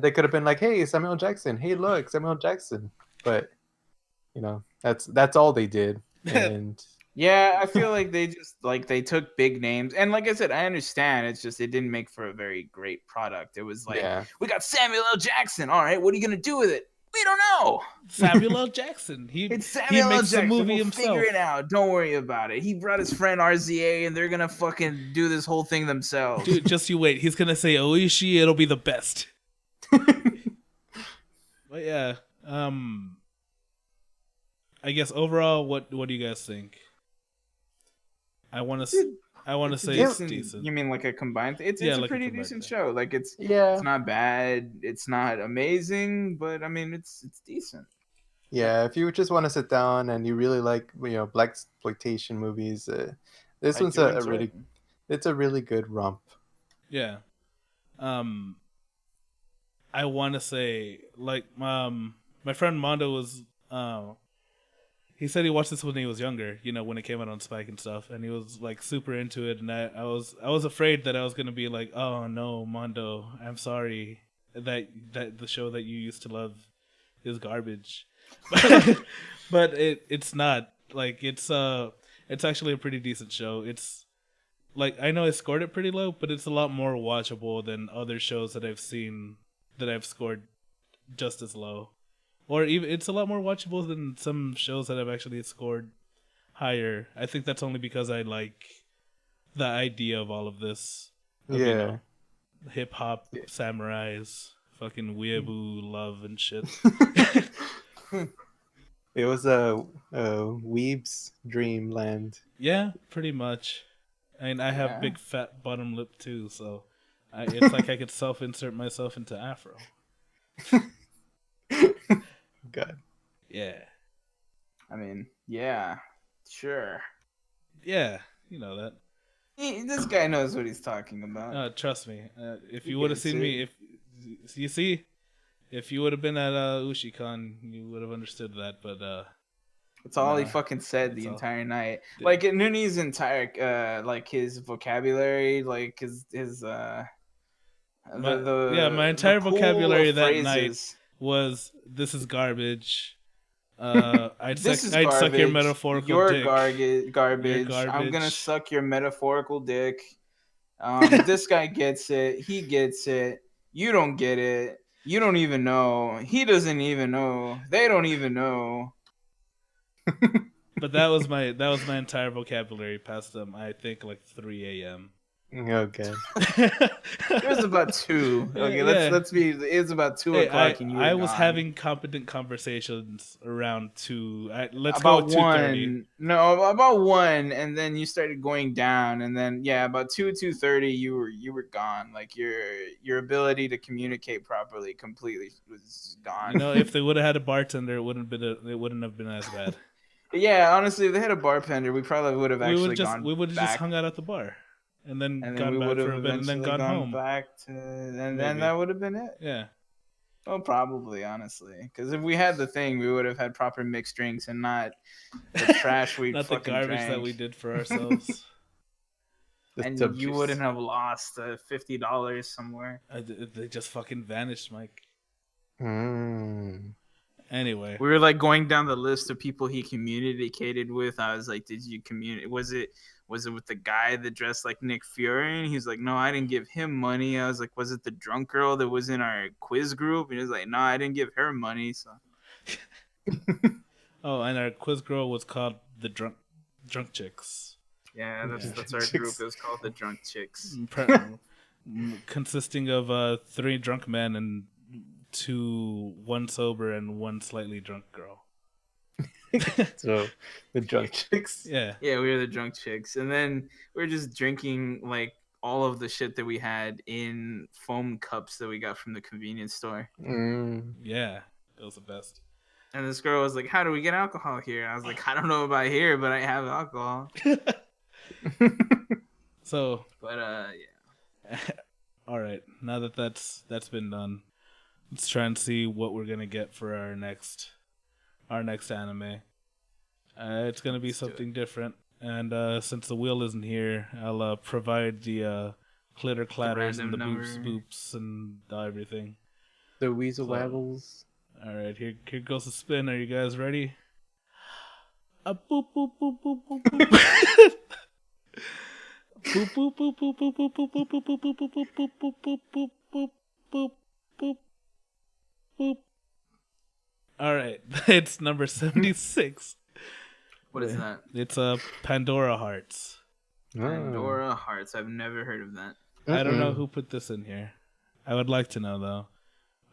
they could have been like, hey, Samuel Jackson. Hey, look, Samuel Jackson. But that's all they did, and Yeah, I feel like they just like they took big names, and like I said, I understand. It's just it didn't make for a very great product. It was like yeah, we got Samuel L. Jackson. All right, what are you gonna do with it? We don't know. Samuel L. Jackson. It's He Samuel L. makes the Jackson. movie We'll himself. figure it out. Don't worry about it. He brought his friend RZA, and they're gonna fucking do this whole thing themselves. Dude, just you wait. He's gonna say Oishi. It'll be the best. But yeah, I guess overall, what do you guys think? I want to say it's decent. You mean like a combined? It's Yeah, a like a pretty combined decent thing. show. Like yeah, it's not bad. It's not amazing, but I mean it's decent. yeah. If you just want to sit down and you really like black exploitation movies, this I one's do a enjoy really it. it's a really good romp. Yeah. I want to say like my friend Mondo was he said he watched this when he was younger, when it came out on Spike and stuff, and he was like super into it, and I was afraid that I was gonna be like, oh no, Mondo, I'm sorry that the show that you used to love is garbage, but it's not. Like it's actually a pretty decent show. It's like I know I scored it pretty low, but it's a lot more watchable than other shows that I've seen that I've scored just as low. Or even it's a lot more watchable than some shows that I've actually scored higher. I think that's only because I like the idea of all of this. Of, Yeah. Hip hop, samurais, fucking weeaboo love and shit. It was a weeb's dreamland. Yeah, pretty much. I mean, I have Yeah. big fat bottom lip too, so it's like I could self-insert myself into Afro. God. Yeah. I mean, yeah, sure. Yeah, you know that. This guy knows what he's talking about. Trust me. If He you would have gets seen it. me, if you would have been at Ushicon, you would have understood that. But That's all he nah, fucking said that's the all. entire night. Dude. Like Nooney's entire, like his vocabulary, like his my entire pool vocabulary of that night phrases. was "this is garbage." This is I'd suck your garbage. metaphorical You're dick. garbage. You're I'm gonna garbage. suck your metaphorical dick. This guy gets it. He gets it. You don't get it. You don't even know. He doesn't even know. They don't even know. But that was my entire vocabulary past I think like 3 a.m. Okay. It was about 2. Okay, Yeah. let's be. It was about 2 Hey, o'clock, and you were I was gone. having competent conversations around 2. Let's about go with 2:30. 1. No, about 1, and then you started going down, and then about 2:30, you were gone. Like your ability to communicate properly completely was gone. If they would have had a bartender, it wouldn't have been as bad. Yeah, honestly, if they had a bartender, we probably would have actually gone. We would have back, just hung out at the bar, and then and then gone we back would have for a bit, and then eventually gone home. back to, and then Maybe. that would have been it. Yeah. Well, probably, honestly, because if we had the thing, we would have had proper mixed drinks and not the trash we Not the fucking garbage drank. that we did for ourselves. And Tub you juice. wouldn't have lost $50 somewhere. They just fucking vanished, Mike. Mm. Anyway, We were like going down the list of people he communicated with. I was like, "Did you communicate? Was it with the guy that dressed like Nick Fury?" And he's like, "No, I didn't give him money." I was like, "Was it the drunk girl that was in our quiz group?" And he was like, "No, I didn't give her money." So oh, and our quiz girl was called the drunk chicks. yeah, that's our Chicks. group. It was called the Drunk Chicks. Consisting of 3 drunk men and 1 sober and 1 slightly drunk girl. So the drunk chicks. Yeah. Yeah, we were the drunk chicks, and then we were just drinking like all of the shit that we had in foam cups that we got from the convenience store. Yeah. It was the best. And this girl was like, "How do we get alcohol here?" I was like, "I don't know about here, but I have alcohol." So, But yeah. all right. Now that that's been done, let's try and see what we're gonna get for our next anime. It's gonna be something different, and since the wheel isn't here, I'll provide the clitter clatters and the boops boops and everything. The weasel waggles. All right, here goes the spin. Are you guys ready? A boop boop boop boop boop boop. Boop boop boop boop boop boop boop boop boop boop boop boop boop boop boop boop boop boop boop. All right, it's number 76. What is that? It's Pandora Hearts. Pandora Hearts. I've never heard of that. I don't know who put this in here. I would like to know though,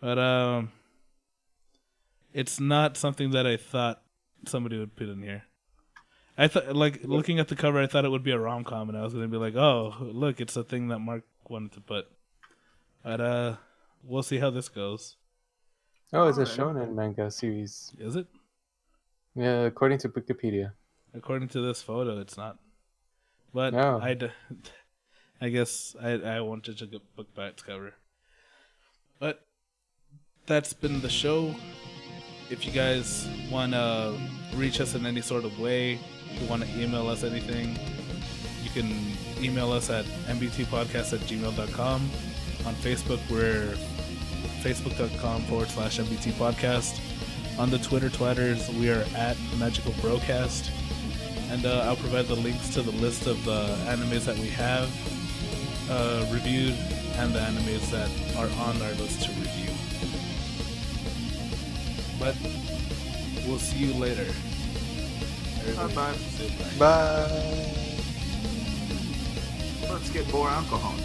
but it's not something that I thought somebody would put in here. I thought, like, looking at the cover, I thought it would be a rom-com, and I was gonna be like, "Oh, look, it's a thing that Mark wanted to put." But we'll see how this goes. Oh, it's a shonen manga series. Is it? Yeah, according to Wikipedia. According to this photo, it's not. But No. I guess I won't judge a book by its cover. But that's been the show. If you guys want to reach us in any sort of way, if you want to email us anything, you can email us at mbtpodcast@gmail.com. On Facebook, we're facebook.com/mbtpodcast. On the Twitters, we are at Magical Broadcast. And I'll provide the links to the list of the animes that we have reviewed and the animes that are on our list to review. But we'll see you later. Bye-bye. Say bye. Bye. Let's get more alcohol.